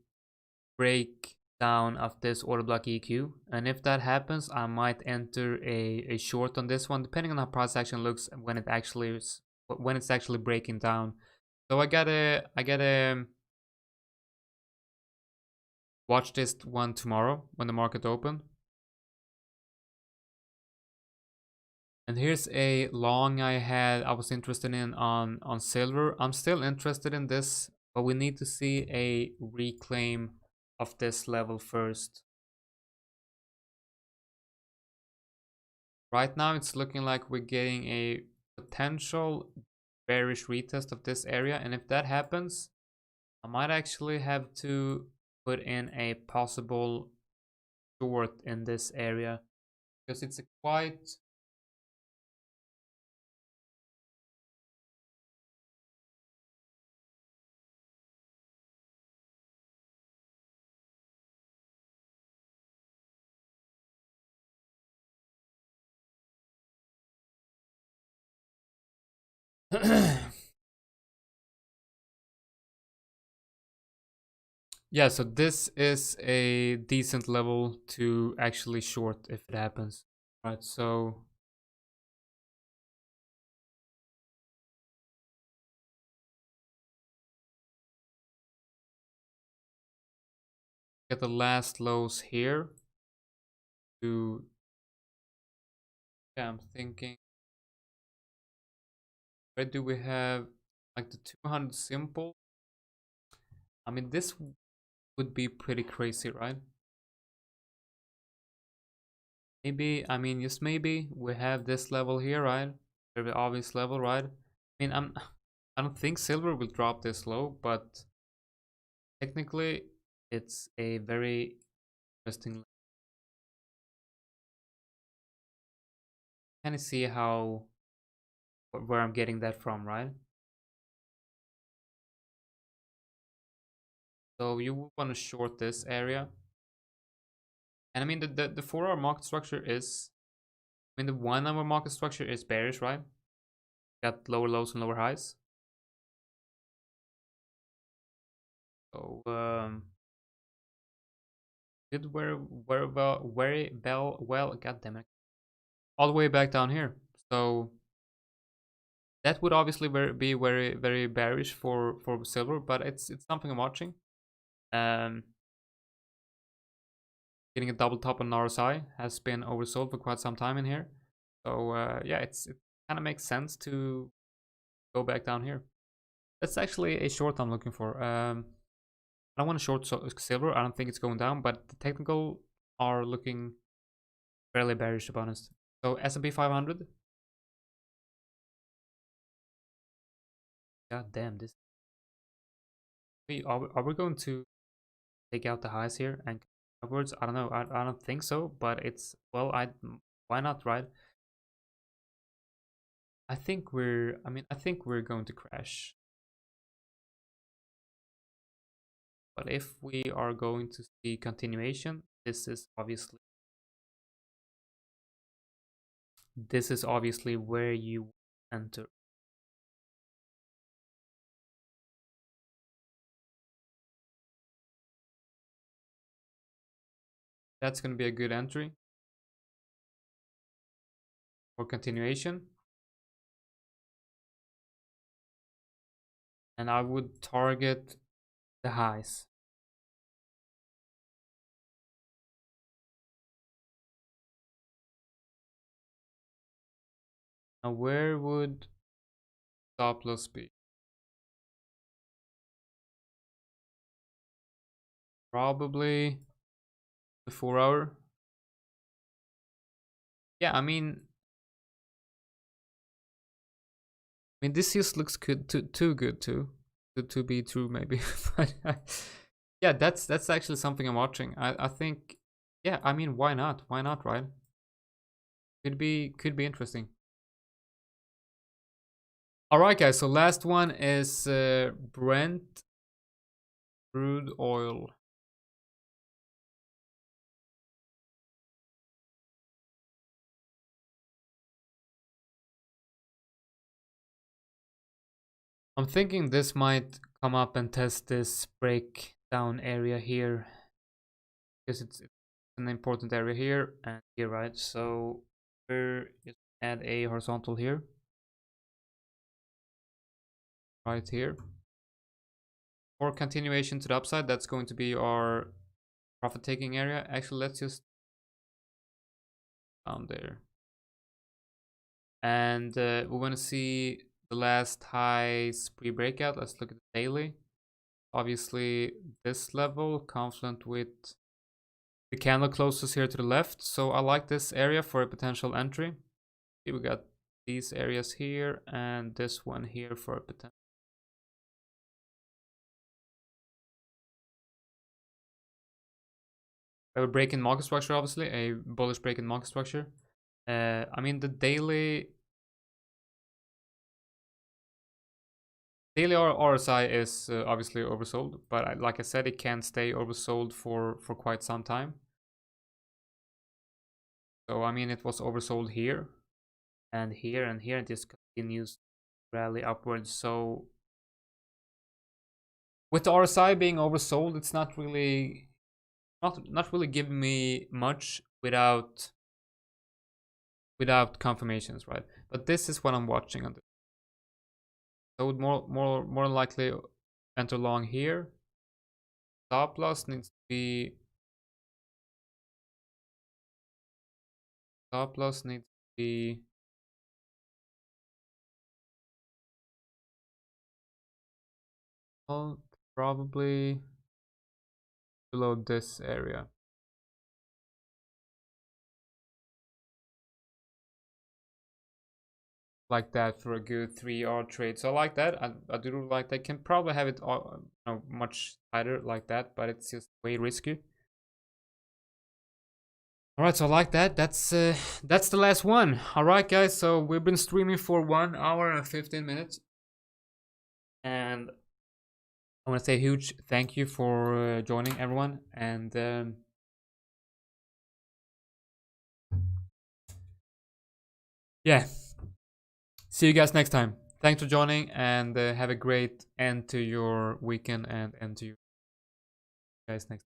breakdown of this order block EQ, and if that happens, I might enter a short on this one, depending on how price action looks when it's actually breaking down. So I gotta watch this one tomorrow when the market open. And here's a long I was interested in on silver. I'm still interested in this, but we need to see a reclaim of this level first. Right now it's looking like we're getting a potential bearish retest of this area, and if that happens, I might actually have to put in a possible short in this area, because it's a quite Yeah, so this is a decent level to actually short if it happens. Right, so get the last lows here to, yeah, I'm thinking, where do we have like the 200 simple? I mean, this would be pretty crazy, right? Maybe, I mean, just maybe we have this level here, right? Very obvious level, right? I mean, I don't think silver will drop this low, but technically it's a very interesting. Kind of see how where I'm getting that from, right? So you want to short this area, and I mean the 4-hour market structure is, I mean the 1-hour market structure is bearish, right? Got lower lows and lower highs. So did well, god damn it, all the way back down here. So that would obviously be very bearish for silver, but it's something I'm watching. Um, Getting a double top on RSI has been oversold for quite some time in here. So yeah, it kind of makes sense to go back down here. That's actually a short I'm looking for. I don't want to short silver. I don't think it's going down, but the technical are looking fairly bearish, to be honest. So S&P 500. God damn this. Are we going to take out the highs here and upwards? I don't know. I don't think so, but it's, well, why not, right? I think we're going to crash. But if we are going to see continuation, this is obviously where you enter. That's going to be a good entry for continuation. And I would target the highs. Now, where would stop loss be? Probably the 4-hour. Yeah, this just looks good, too good to be true, maybe. But yeah, that's actually something I'm watching. I think, yeah, I mean, why not? Why not, right? Could be interesting. All right, guys. So last one is Brent crude oil. I'm thinking this might come up and test this breakdown area here, because it's an important area here and here, right? So we're just add a horizontal here, right here. For continuation to the upside, that's going to be our profit taking area. Actually, let's just down there. And we want to see the last highs pre-breakout. Let's look at the daily. Obviously, this level confluent with the candle closes here to the left. So I like this area for a potential entry. See, we got these areas here and this one here for a potential. We have a break in market structure, obviously, a bullish break in market structure. I mean, the daily RSI is obviously oversold, but like I said, it can stay oversold for quite some time. So I mean, it was oversold here and here and here, and this continues rally upwards. So with the RSI being oversold, it's not really giving me much without confirmations, right? But this is what I'm watching on. So I would more likely enter long here. Stop loss needs to be well, probably below this area. Like that for a good 3R trade. So I like that. I do like that. Can probably have it all, much tighter like that, but it's just way risky. All right, so I like that. That's the last one. All right, guys. So we've been streaming for 1 hour and 15 minutes, and I want to say a huge thank you for joining, everyone. And yeah, see you guys next time. Thanks for joining, and have a great end to your weekend and end to you guys next.